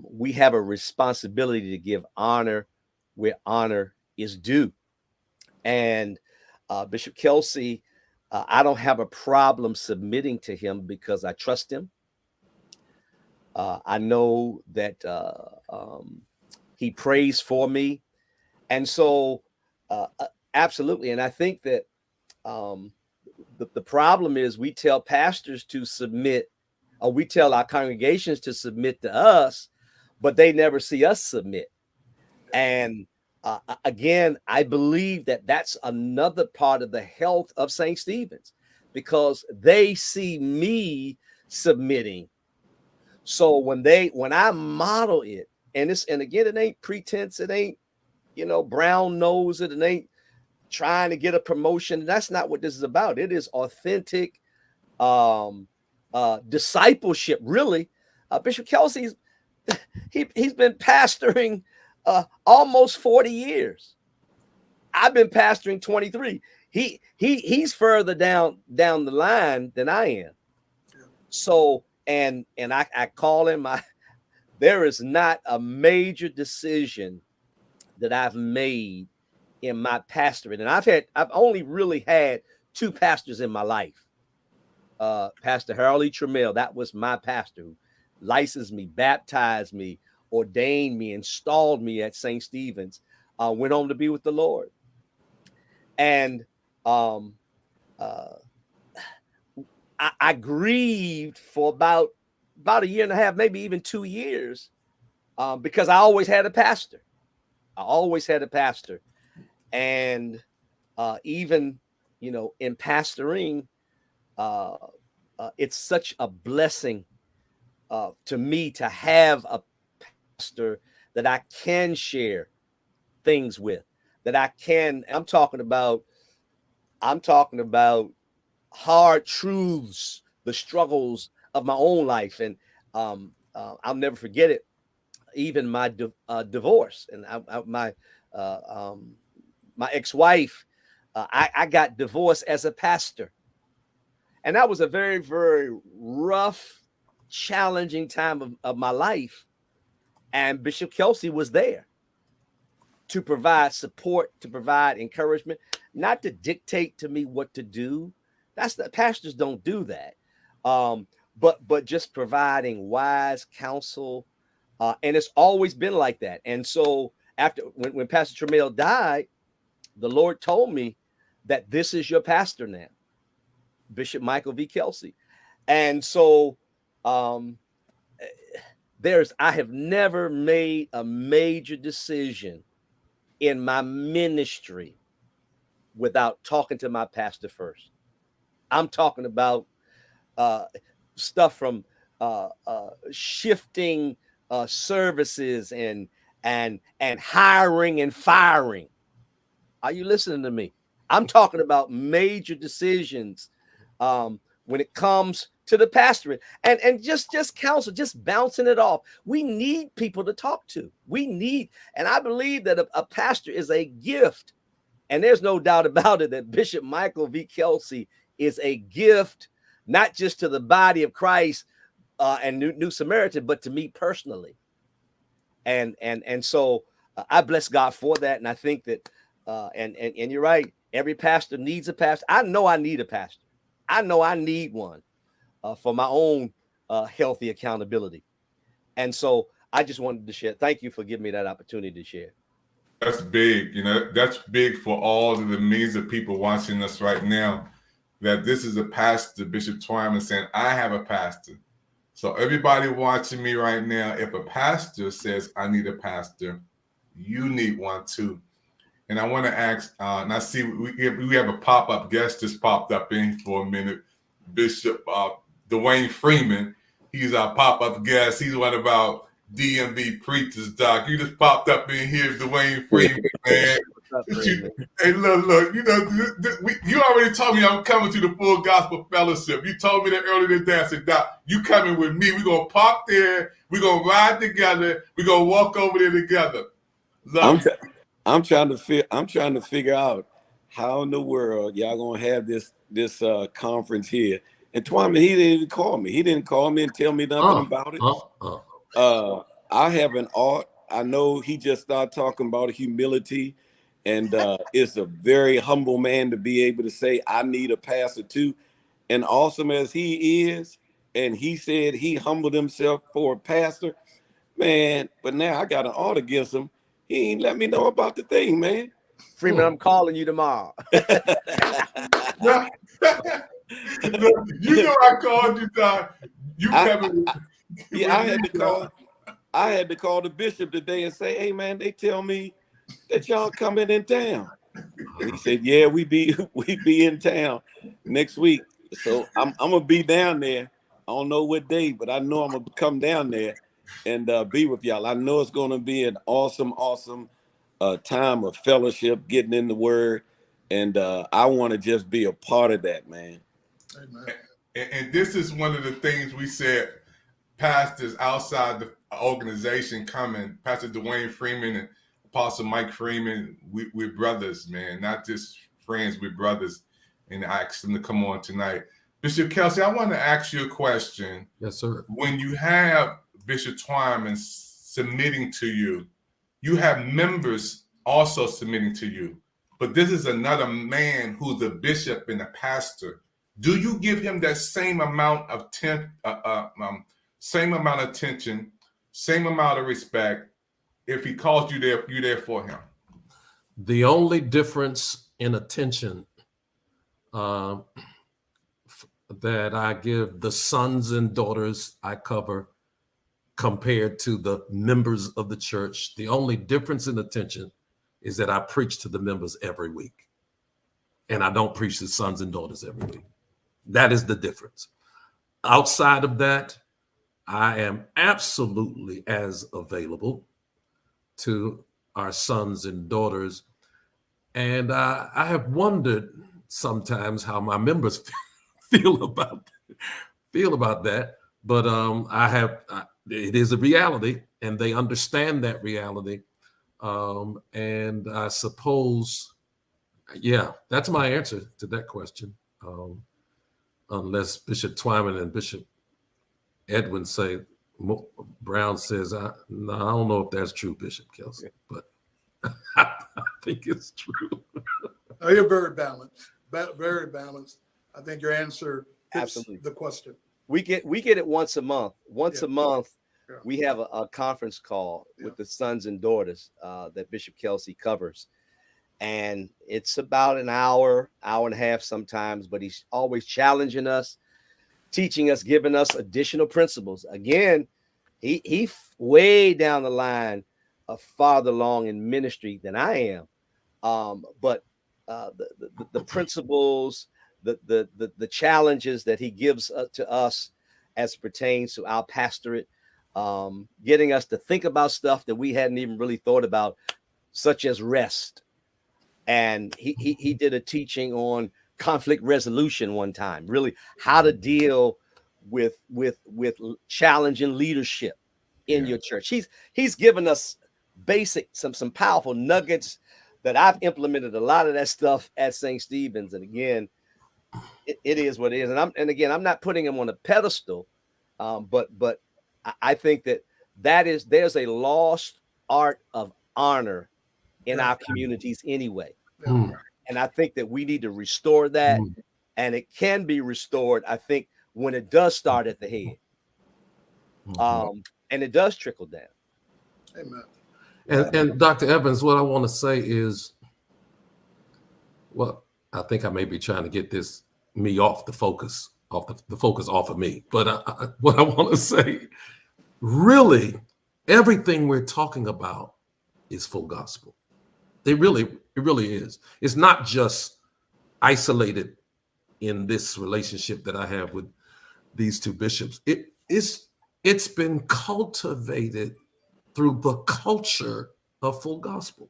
Speaker 4: we have a responsibility to give honor where honor is due. And Bishop Kelsey, I don't have a problem submitting to him because I trust him. I know that he prays for me. And so, absolutely. And I think that the problem is we tell pastors to submit, or we tell our congregations to submit to us, but they never see us submit. And again, I believe that that's another part of the health of St. Stephen's, because they see me submitting. So when I model it, and again, it ain't pretense, it ain't, brown nose, it ain't trying to get a promotion. That's not what this is about. It is authentic discipleship, really. Bishop Kelsey's he's been pastoring almost 40 years. I've been pastoring 23. He's further down the line than I am. So and I call him there is not a major decision that I've made in my pastorate. And I've only really had two pastors in my life. Pastor Harold E. Trammell, that was my pastor who licensed me, baptized me, ordained me, installed me at St. Stephen's, went home to be with the Lord. And I grieved for about a year and a half, maybe even 2 years, because I always had a pastor. And even, in pastoring, it's such a blessing to me to have a pastor that I can share things with, that I'm talking about hard truths, the struggles of my own life. And I'll never forget it. Even my divorce, and my ex-wife, I got divorced as a pastor. And that was a very, very rough, challenging time of my life. And Bishop Kelsey was there to provide support, to provide encouragement, not to dictate to me what to do. Pastors don't do that. But just providing wise counsel. And it's always been like that. And so when Pastor Trammell died, the Lord told me that this is your pastor now, Bishop Michael V. Kelsey. And so I have never made a major decision in my ministry without talking to my pastor first. I'm talking about stuff from shifting services and hiring and firing. Are you listening to me? I'm talking about major decisions when it comes to the pastorate, and just counsel, just bouncing it off. We need people to talk to. And I believe that a pastor is a gift, and there's no doubt about it that Bishop Michael V. Kelsey is a gift, not just to the body of Christ and New Samaritan, but to me personally. And so I bless God for that. And I think that, and you're right, every pastor needs a pastor. I know I need a pastor. I know I need one for my own healthy accountability. And so I just wanted to share. Thank you for giving me that opportunity to share.
Speaker 3: That's big. That's big for all of the millions of people watching us right now, that this is a pastor, Bishop TWYMAN, saying, I have a pastor. So everybody watching me right now, if a pastor says, I need a pastor, you need one too. And I want to ask, and I see we have a pop-up guest just popped up in for a minute, Bishop Dwayne Freeman. He's our pop-up guest. He's one of our DMV preachers, Doc. You just popped up in here, Dwayne Freeman, man. Hey, look, you know, you already told me I'm coming to the Full Gospel Fellowship. You told me that earlier today. I said, Doc, you coming with me. We're going to pop there. We're going to ride together. We're going to walk over there together.
Speaker 12: I'm trying to figure out how in the world y'all gonna have this conference here. And TWYMAN, he didn't even call me. He didn't call me and tell me nothing about it. I have an art. I know he just started talking about humility, and it's a very humble man to be able to say, I need a pastor too. And awesome as he is, and he said he humbled himself for a pastor, man. But now I got an art against him. He ain't let me know about the thing, man.
Speaker 4: Freeman, I'm calling you tomorrow.
Speaker 3: You know I called you, Doc.
Speaker 12: I had to call the bishop today and say, hey man, they tell me that y'all coming in town. And he said, yeah, we be in town next week. So I'm gonna be down there. I don't know what day, but I know I'm gonna come down there and be with y'all. I know it's gonna be an awesome time of fellowship, getting in the word, and I want to just be a part of that, man.
Speaker 3: Amen. And this is one of the things we said, pastors outside the organization coming, Pastor Dwayne Freeman and Apostle Mike Freeman, we're brothers, man, not just friends, we're brothers. And I asked them to come on tonight. Bishop Kelsey, I want to ask you a question.
Speaker 5: Yes, sir.
Speaker 3: When you have Bishop TWYMAN submitting to you, you have members also submitting to you, but this is another man who's a bishop and a pastor. Do you give him that same amount of same amount of attention, same amount of respect? If he calls you there, you're there for him.
Speaker 5: The only difference in attention that I give the sons and daughters I cover compared to the members of the church, the only difference in attention is that I preach to the members every week. And I don't preach to sons and daughters every week. That is the difference. Outside of that, I am absolutely as available to our sons and daughters. And I have wondered sometimes how my members feel about that. But it is a reality, and they understand that reality. And I suppose, yeah, that's my answer to that question. Unless Bishop TWYMAN and Bishop Edwin say, Brown says, I don't know if that's true, Bishop Kelsey, but I think it's true.
Speaker 6: Oh, you're very balanced, very balanced. I think your answer fits the question.
Speaker 4: We get it once a month. Once a month, we have a conference call with the sons and daughters that Bishop Kelsey covers. And it's about an hour and a half sometimes, but he's always challenging us, teaching us, giving us additional principles. Again, he way down the line farther along in ministry than I am. But the principles, the challenges that he gives to us as pertains to our pastorate, getting us to think about stuff that we hadn't even really thought about, such as rest. And he did a teaching on conflict resolution one time, really how to deal with challenging leadership in your church. He's given us some powerful nuggets that I've implemented a lot of that stuff at St. Stephen's. And again, it is what it is. I'm not putting him on a pedestal, but I think there's a lost art of honor in our communities anyway. And I think that we need to restore that. And it can be restored, I think, when it does start at the head. And it does trickle down.
Speaker 6: Amen.
Speaker 5: And Dr. Evans, what I want to say is, well, I think I may be trying to get me off the focus the focus off of me. But what I want to say, really, everything we're talking about is full gospel. It really is. It's not just isolated in this relationship that I have with these two bishops. It's been cultivated through the culture of full gospel.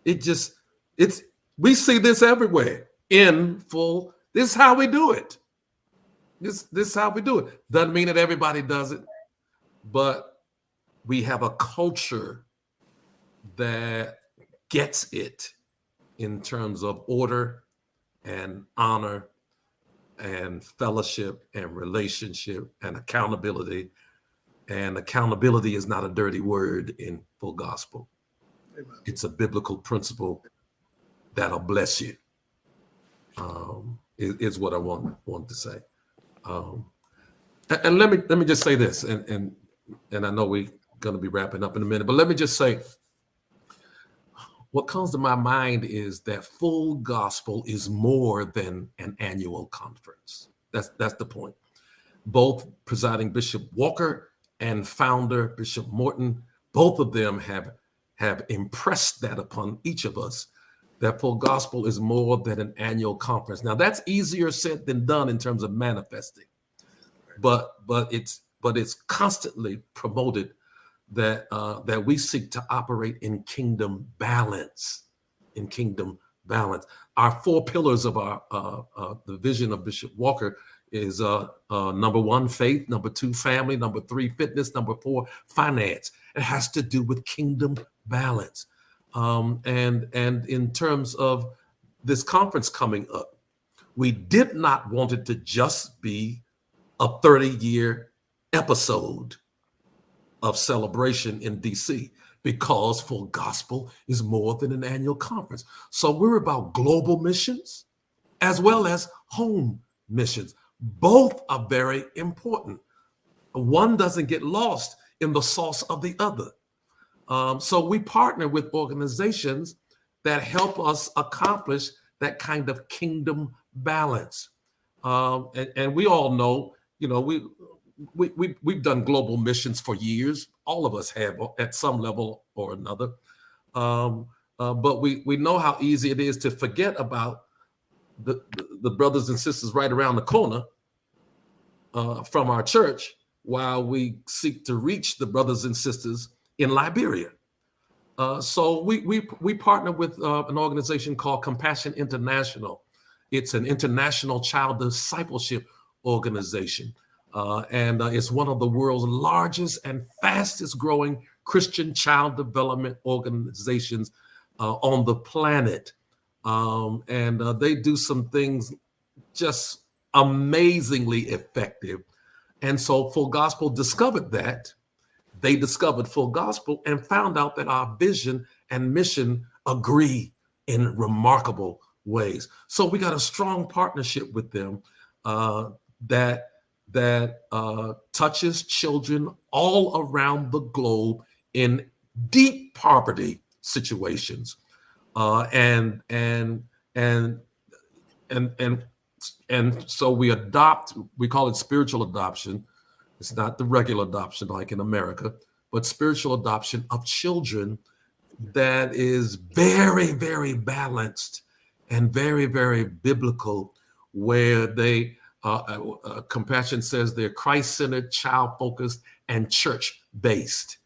Speaker 5: We see this everywhere in full. This is how we do it. This is how we do it. Doesn't mean that everybody does it, but we have a culture that gets it in terms of order and honor and fellowship and relationship and accountability. And accountability is not a dirty word in full gospel. Amen. It's a biblical principle that'll bless you. Is what I want to say. And let me just say this, and I know we're going to be wrapping up in a minute, but let me just say, what comes to my mind is that full gospel is more than an annual conference. That's the point. Both presiding Bishop Walker and founder Bishop Morton, both of them have impressed that upon each of us, that full gospel is more than an annual conference. Now that's easier said than done in terms of manifesting, but it's constantly promoted that we seek to operate in kingdom balance. Our 4 pillars of our the vision of Bishop Walker is number 1, faith; number 2, family; number 3, fitness; number 4, finance. It has to do with kingdom balance. And in terms of this conference coming up, we did not want it to just be a 30-year episode of celebration in DC, because full gospel is more than an annual conference. So we're about global missions as well as home missions. Both are very important. One doesn't get lost in the sauce of the other. So we partner with organizations that help us accomplish that kind of kingdom balance. And we all know, we've done global missions for years. All of us have at some level or another. But we know how easy it is to forget about the brothers and sisters right around the corner from our church, while we seek to reach the brothers and sisters in Liberia. So we partner with an organization called Compassion International. It's an international child discipleship organization. And it's one of the world's largest and fastest growing Christian child development organizations on the planet. And they do some things just amazingly effective. And so Full Gospel discovered that. They discovered Full Gospel and found out that our vision and mission agree in remarkable ways. So we got a strong partnership with them that touches children all around the globe in deep poverty situations, and so we call it spiritual adoption. It's not the regular adoption like in America, but spiritual adoption of children that is very, very balanced and very, very biblical, where they Compassion says they're Christ-centered, child-focused, and church-based.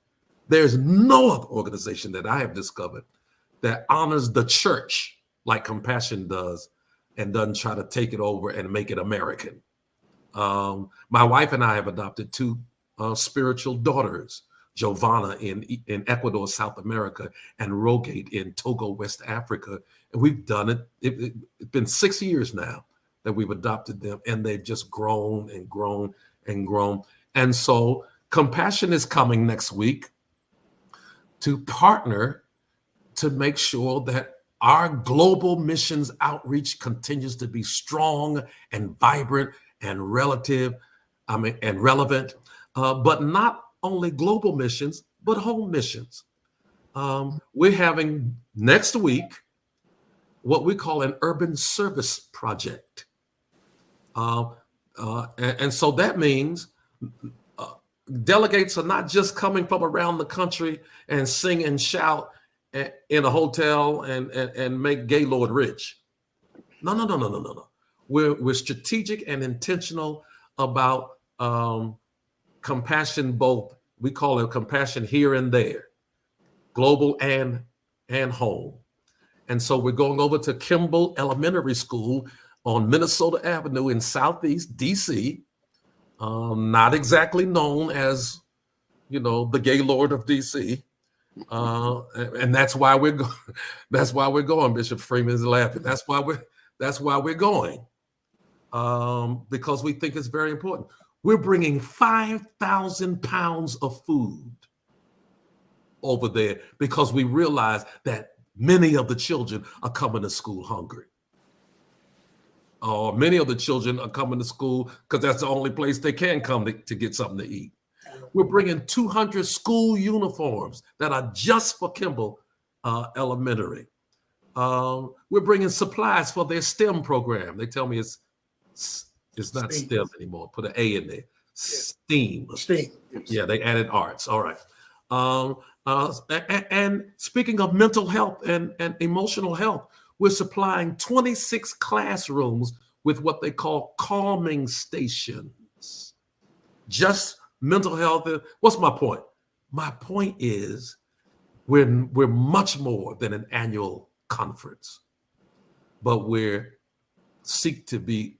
Speaker 5: There's no other organization that I have discovered that honors the church like Compassion does and doesn't try to take it over and make it American. My wife and I have adopted 2 spiritual daughters, Giovanna in Ecuador, South America, and Rogate in Togo, West Africa. And we've done it. It's been 6 years now that we've adopted them, and they've just grown and grown and grown. And so Compassion is coming next week to partner to make sure that our global missions outreach continues to be strong and vibrant and relevant, but not only global missions, but home missions. We're having next week what we call an urban service project. And so that means delegates are not just coming from around the country and sing and shout in a hotel and make Gaylord rich. No. We're strategic and intentional about compassion, both. We call it compassion here and there, global and home. And so we're going over to Kimball Elementary School on Minnesota Avenue in Southeast DC. Not exactly known as, the Gaylord of DC. And that's why we're going. That's why we're going. Bishop Freeman is laughing. That's why we're going. Because we think it's very important. We're bringing 5,000 pounds of food over there because we realize that many of the children are coming to school hungry. Or many of the children are coming to school because that's the only place they can come to get something to eat. We're bringing 200 school uniforms that are just for Kimball Elementary. We're bringing supplies for their STEM program. They tell me it's not STEM anymore. Put an A in there. STEAM.
Speaker 6: STEAM.
Speaker 5: Yeah, they added arts. All right. And speaking of mental health and emotional health, we're supplying 26 classrooms with what they call calming stations. Just mental health. What's my point? My point is we're much more than an annual conference, but we're seek to be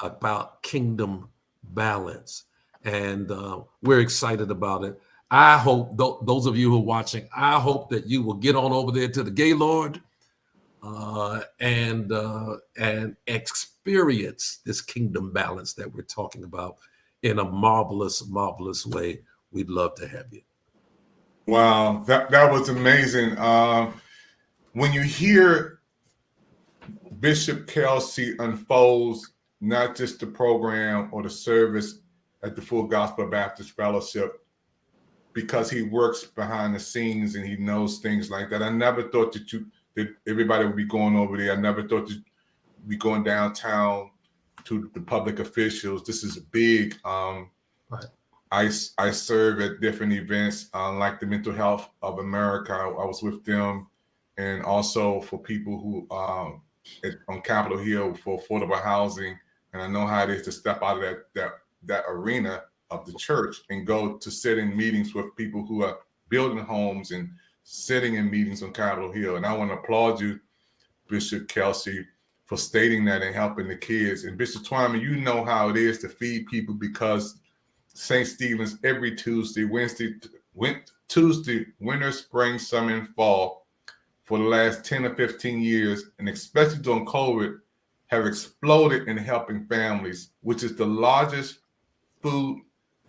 Speaker 5: about kingdom balance. And we're excited about it. I hope those of you who are watching, I hope that you will get on over there to the Gaylord and experience this kingdom balance that we're talking about in a marvelous, marvelous way. We'd love to have you.
Speaker 3: Wow, that was amazing. When you hear Bishop Kelsey unfolds not just the program or the service at the Full Gospel Baptist Fellowship, because he works behind the scenes and he knows things like that. I never thought that everybody would be going over there. I never thought that we'd be going downtown to the public officials. This is big.
Speaker 5: Right.
Speaker 3: I serve at different events like the Mental Health of America. I was with them, and also for people who on Capitol Hill for affordable housing. And I know how it is to step out of that arena of the church and go to sit in meetings with people who are building homes and sitting in meetings on Capitol Hill. And I want to applaud you, Bishop Kelsey, for stating that and helping the kids. And Bishop TWYMAN, you know how it is to feed people, because St. Stephen's every Tuesday, winter, spring, summer, and fall for the last 10 or 15 years, and especially during COVID, have exploded in helping families, which is the largest food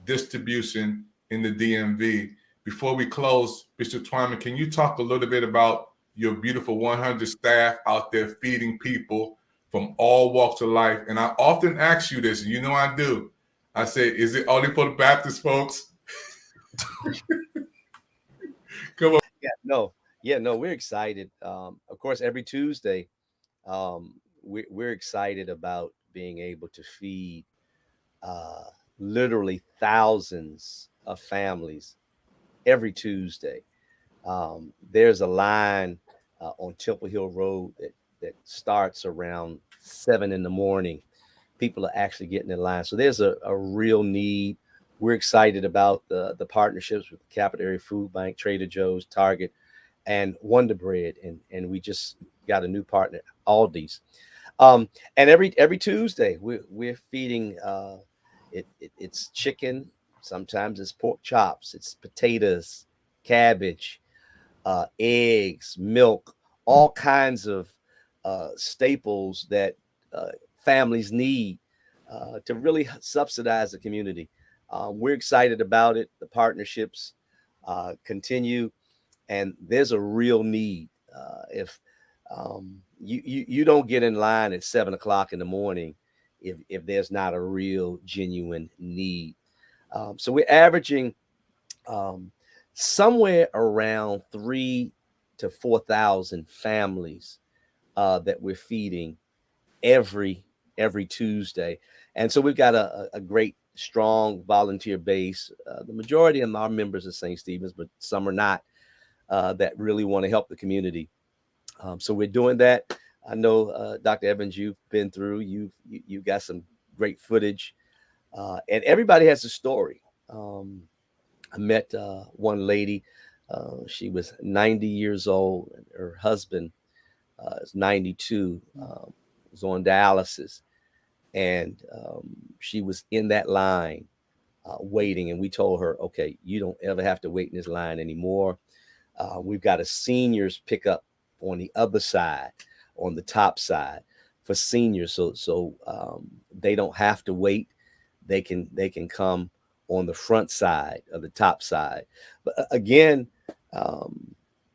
Speaker 3: distribution in the DMV. Before we close, Bishop TWYMAN, can you talk a little bit about your beautiful 100 staff out there feeding people from all walks of life? And I often ask you this, and you know I do. I say, is it only for the Baptist folks? Come on.
Speaker 4: Yeah, no, we're excited. Of course, every Tuesday, we're excited about being able to feed literally thousands of families every Tuesday. There's a line on Temple Hill Road that starts around 7 in the morning. People are actually getting in line. So there's a real need. We're excited about the partnerships with the Capital Area Food Bank, Trader Joe's, Target, and Wonder Bread. And we just got a new partner, Aldi's. And every Tuesday, we're feeding it's chicken. Sometimes it's pork chops. It's potatoes, cabbage, eggs, milk, all kinds of staples that families need to really subsidize the community. We're excited about it. The partnerships continue, and there's a real need. If you don't get in line at 7 o'clock in the morning if there's not a real genuine need. So we're averaging somewhere around 3,000 to 4,000 families that we're feeding every Tuesday. And so we've got a great, strong volunteer base. The majority of our members are St. Stephen's, but some are not, that really want to help the community. So we're doing that. I know, Dr. Evans, you've been through, you've got some great footage, and everybody has a story. I met one lady. She was 90 years old, and her husband is 92, was on dialysis, and she was in that line waiting. And we told her, okay, you don't ever have to wait in this line anymore. We've got a seniors pickup on the other side, on the top side for seniors. So they don't have to wait. They can come on the front side of the top side. But again,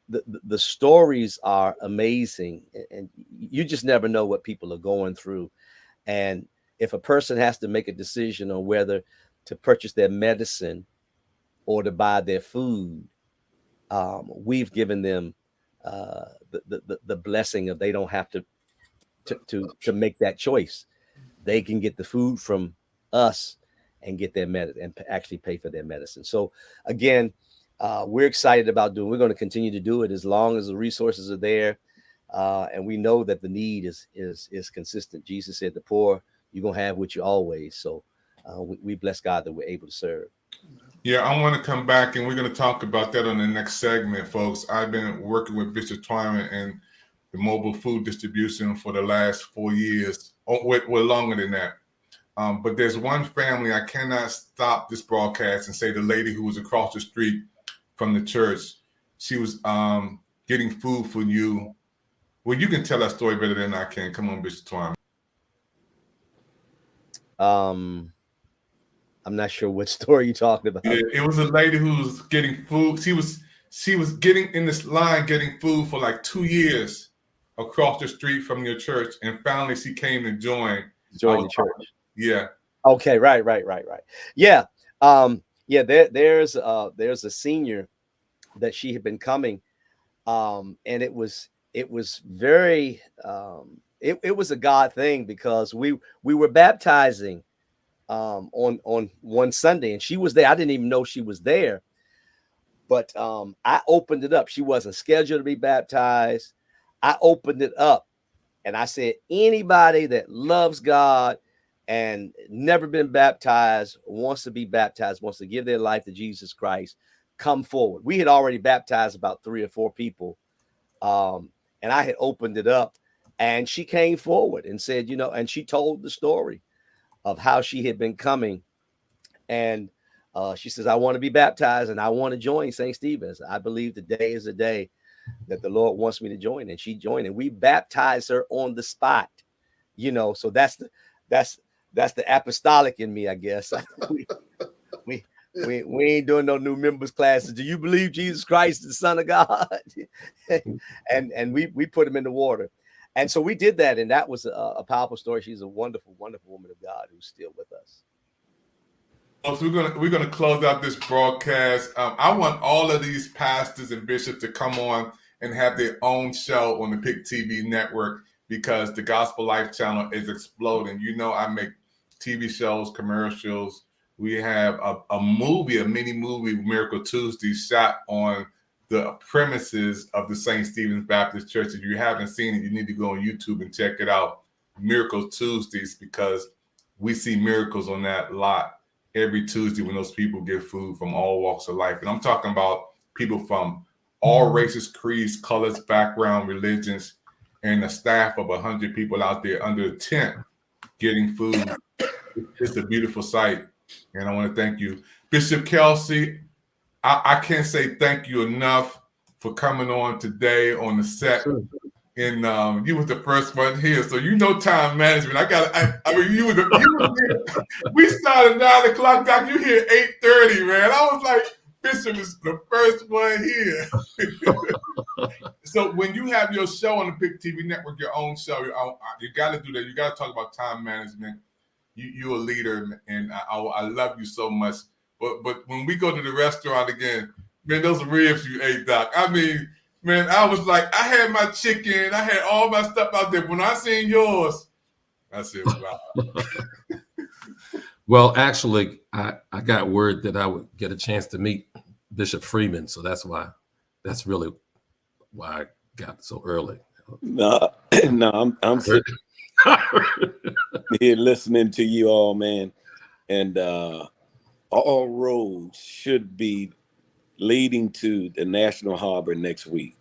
Speaker 4: the stories are amazing, and you just never know what people are going through. And if a person has to make a decision on whether to purchase their medicine or to buy their food, we've given them the blessing of they don't have to make that choice. They can get the food from us and get their medicine and actually pay for their medicine. So again, we're excited about we're going to continue to do it as long as the resources are there. And we know that the need is consistent. Jesus said, the poor, you're going to have what you always. So we bless God that we're able to serve.
Speaker 3: Yeah, I want to come back, and we're going to talk about that on the next segment, folks. I've been working with Bishop TWYMAN and the mobile food distribution for the last 4 years, or longer than that. But there's one family, I cannot stop this broadcast and say the lady who was across the street from the church, she was getting food for you. Well, you can tell that story better than I can. Come on, Bishop TWYMAN.
Speaker 4: I'm not sure what story you're talking about.
Speaker 3: It was a lady who was getting food. She was getting in this line, getting food for like 2 years across the street from your church, and finally she came to join the
Speaker 4: church.
Speaker 3: Yeah.
Speaker 4: Okay. Right. Yeah. Yeah. There's a senior that she had been coming, and it was very it was a God thing, because we were baptizing on one Sunday, and she was there. I didn't even know she was there, but I opened it up. She wasn't scheduled to be baptized. I opened it up, and I said, anybody that loves God and never been baptized, wants to be baptized, wants to give their life to Jesus Christ, come forward. We had already baptized about 3 or 4 people, and I had opened it up, and she came forward and said, and she told the story of how she had been coming. And she says, I want to be baptized and I want to join St. Stephen's. I believe today is the day that the Lord wants me to join. And she joined, and we baptized her on the spot, so that's the apostolic in me, I guess. we ain't doing no new members classes. Do you believe Jesus Christ is the Son of God? and we put him in the water. And so we did that, and that was a powerful story. She's a wonderful, wonderful woman of God who's still with us.
Speaker 3: So we're gonna close out this broadcast. I want all of these pastors and bishops to come on and have their own show on the PIC TV network, because the Gospel Life channel is exploding. I make TV shows, commercials. We have a mini movie, Miracle Tuesday, shot on the premises of the St. Stephen's Baptist Church. If you haven't seen it, you need to go on YouTube and check it out, Miracle Tuesdays, because we see miracles on that lot every Tuesday when those people get food from all walks of life. And I'm talking about people from all races, creeds, colors, background, religions, and a staff of 100 people out there under a tent getting food. It's a beautiful sight. And I want to thank you, Bishop Kelsey. I can't say thank you enough for coming on today on the set. Sure. And you was the first one here, so time management. We started 9 o'clock, Doc. You here 8:30, man. I was like, Bishop is the first one here. So when you have your show on the PIC TV network, your own show, you got to do that. You got to talk about time management. You're a leader, and I love you so much. But when we go to the restaurant again, man, those ribs you ate, Doc. I mean, man, I was like, I had my chicken, I had all my stuff out there. When I seen yours, I said, wow.
Speaker 5: Well, actually, I got word that I would get a chance to meet Bishop Freeman, so that's really why I got so early.
Speaker 12: No, no, I'm sitting here listening to you all, man, and all roads should be leading to the National Harbor next week.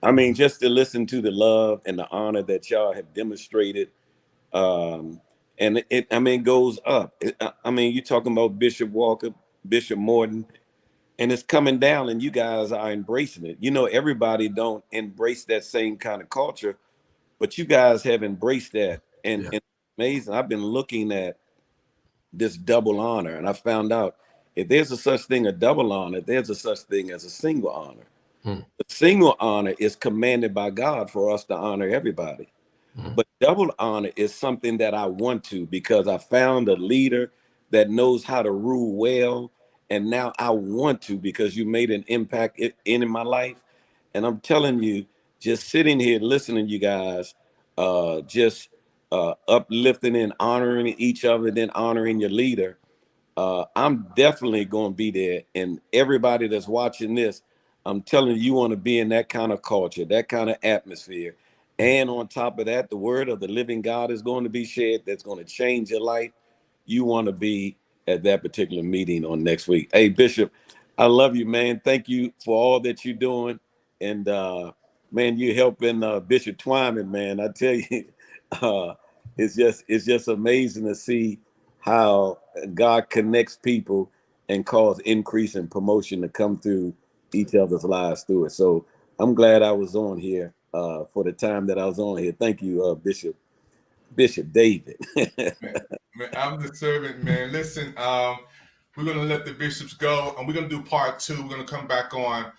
Speaker 12: I mean, just to listen to the love and the honor that y'all have demonstrated, and I mean, goes up. I mean, you're talking about Bishop Walker, Bishop Morton, and it's coming down, and you guys are embracing it. You know, everybody don't embrace that same kind of culture, but you guys have embraced that, and it's amazing. I've been looking at this double honor, and I found out if there's a such thing a double honor, there's a such thing as a single honor. The single honor is commanded by God for us to honor everybody. But double honor is something that I want to, because I found a leader that knows how to rule well. And now I want to, because you made an impact in my life. And I'm telling you, just sitting here listening to you guys, just uplifting and honoring each other, then honoring your leader. I'm definitely going to be there. And everybody that's watching this, I'm telling you want to be in that kind of culture, that kind of atmosphere. And on top of that, the word of the living God is going to be shared that's going to change your life. You want to be at that particular meeting on next week. Hey, Bishop, I love you, man. Thank you for all that you're doing. And, man, you're helping Bishop Twyman, man. I tell you, it's just amazing to see how God connects people and cause increase and promotion to come through each other's lives through it. So I'm glad I was on here for the time that I was on here. Thank you, Bishop David.
Speaker 3: Man, I'm the servant, man. Listen, we're gonna let the bishops go, and we're gonna do part 2. We're gonna come back on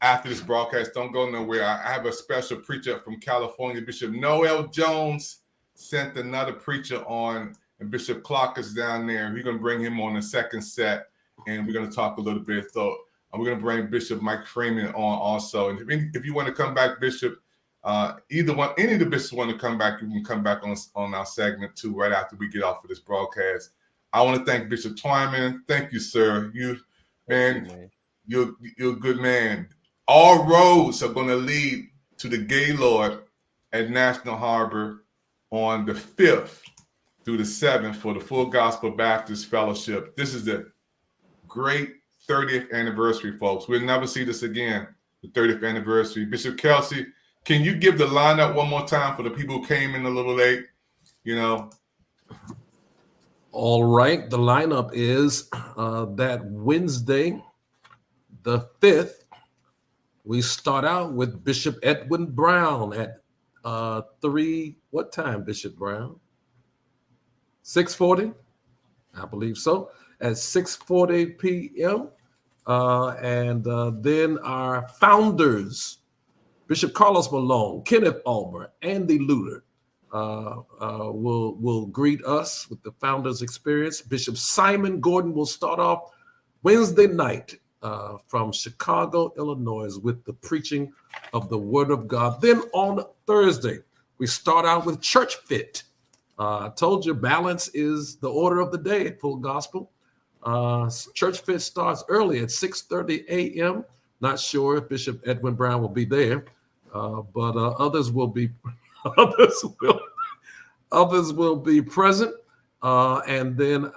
Speaker 3: after this broadcast. Don't go nowhere. I have a special preacher from California, Bishop Noel Jones, sent another preacher on, and Bishop Clark is down there. We're gonna bring him on the second set, and we're gonna talk a little bit. So we're gonna bring Bishop Mike Freeman on also. And if you want to come back, Bishop, either one, any of the bishops want to come back, you can come back on our segment 2 right after we get off of this broadcast. I want to thank Bishop Twyman. Thank you, sir. You're a good man. All roads are going to lead to the Gaylord at National Harbor on the 5th through the 7th for the Full Gospel Baptist Fellowship. This is the great 30th anniversary, folks. We'll never see this again, the 30th anniversary. Bishop Kelsey, can you give the lineup one more time for the people who came in a little late? You know.
Speaker 5: All right. The lineup is that Wednesday, the 5th, we start out with Bishop Edwin Brown at 3. What time, Bishop Brown? 6:40? I believe so. At 6:40 p.m. And then our founders, Bishop Carlos Malone, Kenneth Ulmer, Andy Luter, will greet us with the founders experience. Bishop Simon Gordon will start off Wednesday night from Chicago, Illinois, with the preaching of the Word of God. Then on Thursday, we start out with Church Fit. I told you balance is the order of the day at Full Gospel. Church Fit starts early at 6:30 a.m. Not sure if Bishop Edwin Brown will be there, but others will be others will be present. And then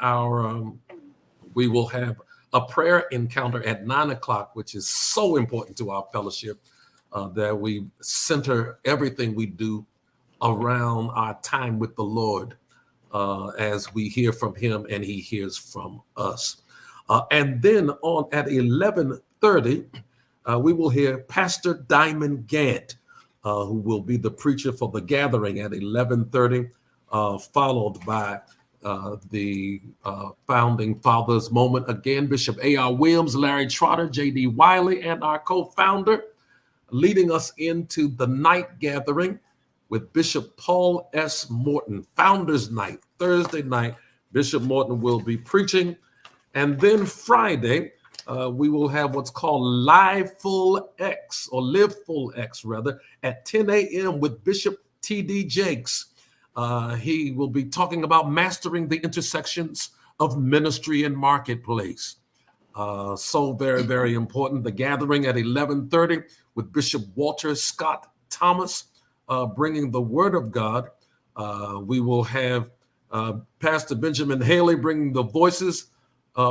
Speaker 5: we will have a prayer encounter at 9 o'clock, which is so important to our fellowship that we center everything we do around our time with the Lord as we hear from him and he hears from us. And then on at 11:30, we will hear Pastor Diamond Gant, who will be the preacher for the gathering at 11:30, followed by the Founding Fathers moment. Again, Bishop A.R. Williams, Larry Trotter, J.D. Wiley, and our co-founder, leading us into the night gathering with Bishop Paul S. Morton. Founders Night, Thursday night, Bishop Morton will be preaching. And then Friday, we will have what's called Live Full X, or Live Full X rather, at 10 a.m. with Bishop T.D. Jakes. He will be talking about mastering the intersections of ministry and marketplace. So very, very important. The gathering at 11:30 with Bishop Walter Scott Thomas, bringing the word of God. We will have Pastor Benjamin Haley bringing the voices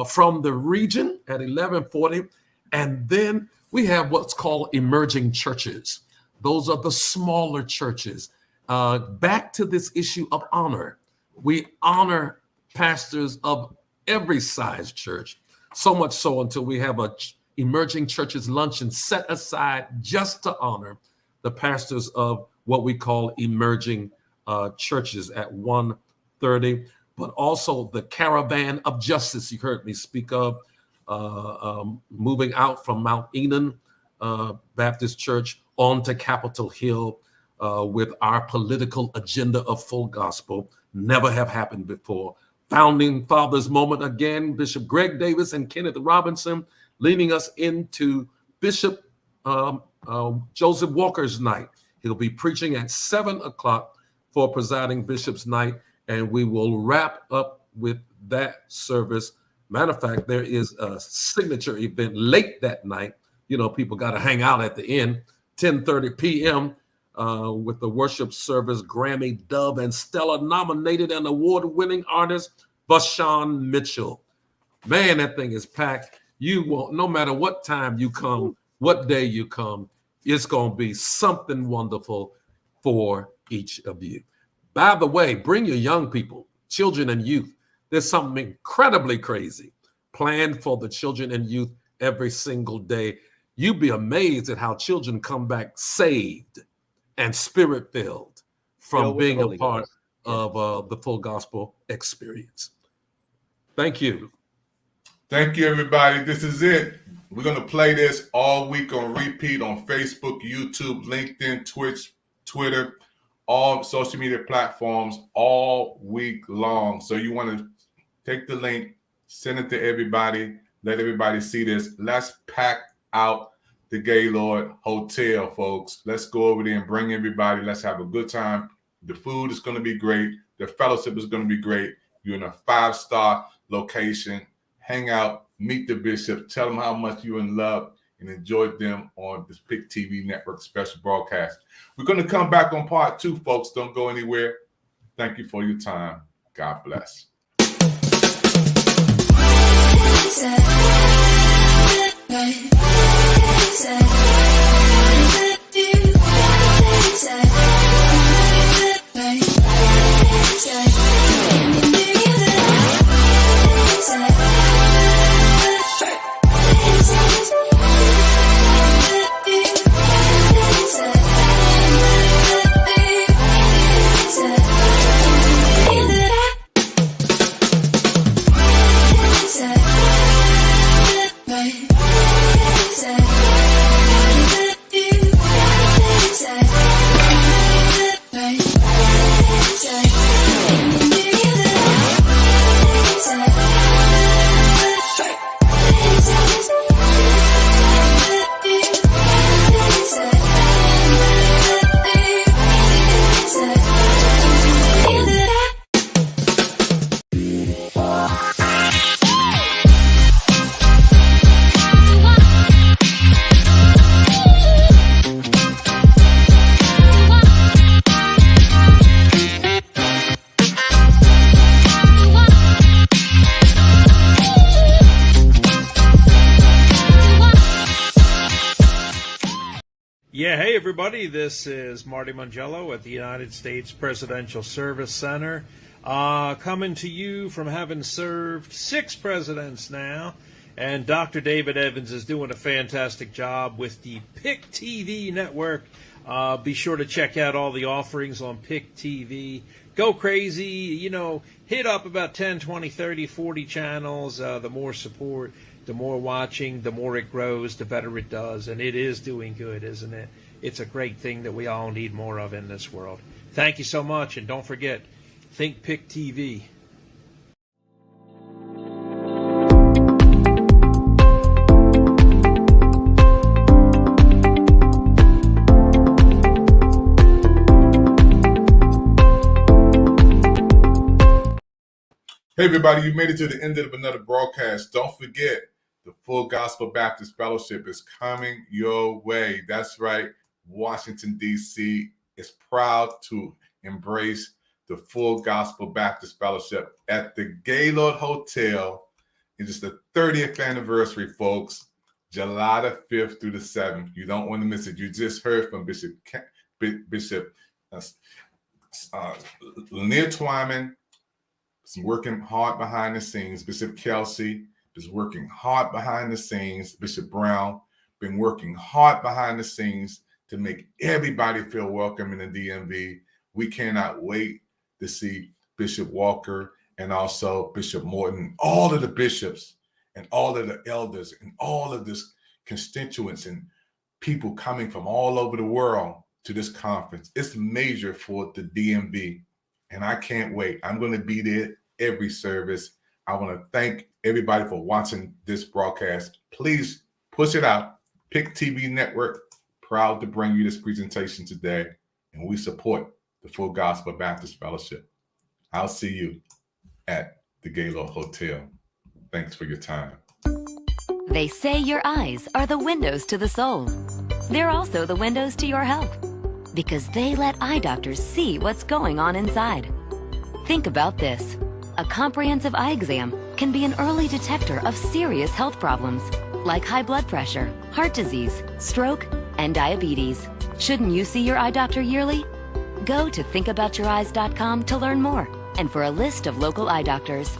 Speaker 5: from the region at 11:40. And then we have what's called emerging churches. Those are the smaller churches. Back to this issue of honor. We honor pastors of every size church, so much so until we have a emerging churches luncheon set aside just to honor the pastors of what we call emerging churches at 1:30, but also the Caravan of Justice you heard me speak of, moving out from Mount Enon Baptist Church onto Capitol Hill with our political agenda of full gospel. Never have happened before. Founding Fathers moment again, Bishop Greg Davis and Kenneth Robinson leading us into Bishop Joseph Walker's night. He'll be preaching at 7 o'clock for presiding bishop's night, and we will wrap up with that service. Matter of fact, there is a signature event late that night. You know, people got to hang out at the end, 10:30 p.m. With the worship service, Grammy, Dove, and Stella nominated and award-winning artist, Vashawn Mitchell. Man, that thing is packed. You won't, no matter what time you come, what day you come, it's going to be something wonderful for each of you. By the way, bring your young people, children and youth. There's something incredibly crazy planned for the children and youth every single day. You'd be amazed at how children come back saved and spirit-filled from being a part of the full gospel experience. Thank you.
Speaker 3: Thank you, everybody. This is it. We're going to play this all week on repeat on Facebook, YouTube, LinkedIn, Twitch, Twitter, all social media platforms all week long. So you want to take the link, send it to everybody, let everybody see this. Let's pack out the Gaylord Hotel, folks. Let's go over there and bring everybody. Let's have a good time. The food is going to be great. The fellowship is going to be great. You're in a 5-star location. Hang out, meet the bishop, tell them how much you're in love, and enjoy them on this PIC TV network special broadcast. We're going to come back on part 2, folks. Don't go anywhere. Thank you for your time. God bless.
Speaker 13: Yeah, hey everybody, this is Marty Mangello at the United States Presidential Service Center, coming to you from having served 6 presidents now, and Dr. David Evans is doing a fantastic job with the PIC TV network. Be sure to check out all the offerings on PIC TV. Go crazy, you know, hit up about 10, 20, 30, 40 channels. The more support, the more watching, the more it grows, the better it does. And it is doing good, isn't it? It's a great thing that we all need more of in this world. Thank you so much. And don't forget, think PIC TV.
Speaker 3: Hey, everybody, you made it to the end of another broadcast. Don't forget, the Full Gospel Baptist Fellowship is coming your way. That's right. Washington, D.C. is proud to embrace the Full Gospel Baptist Fellowship at the Gaylord Hotel. It is the 30th anniversary, folks. July the 5th through the 7th. You don't want to miss it. You just heard from Bishop LANIER TWYMAN. Is working hard behind the scenes. Bishop Kelsey is working hard behind the scenes. Bishop Brown been working hard behind the scenes to make everybody feel welcome in the DMV. We cannot wait to see Bishop Walker and also Bishop Morton, all of the bishops and all of the elders and all of this constituents and people coming from all over the world to this conference. It's major for the DMV, and I can't wait. I'm going to be there every service. I want to thank everybody for watching this broadcast. Please push it out. PIC TV Network, proud to bring you this presentation today, and we support the Full Gospel Baptist Fellowship. I'll see you at the Gaylord Hotel. Thanks for your time.
Speaker 11: They say your eyes are the windows to the soul. They're also the windows to your health because they let eye doctors see what's going on inside. Think about this. A comprehensive eye exam can be an early detector of serious health problems like high blood pressure, heart disease, stroke, and diabetes. Shouldn't you see your eye doctor yearly? Go to thinkaboutyoureyes.com to learn more and for a list of local eye doctors.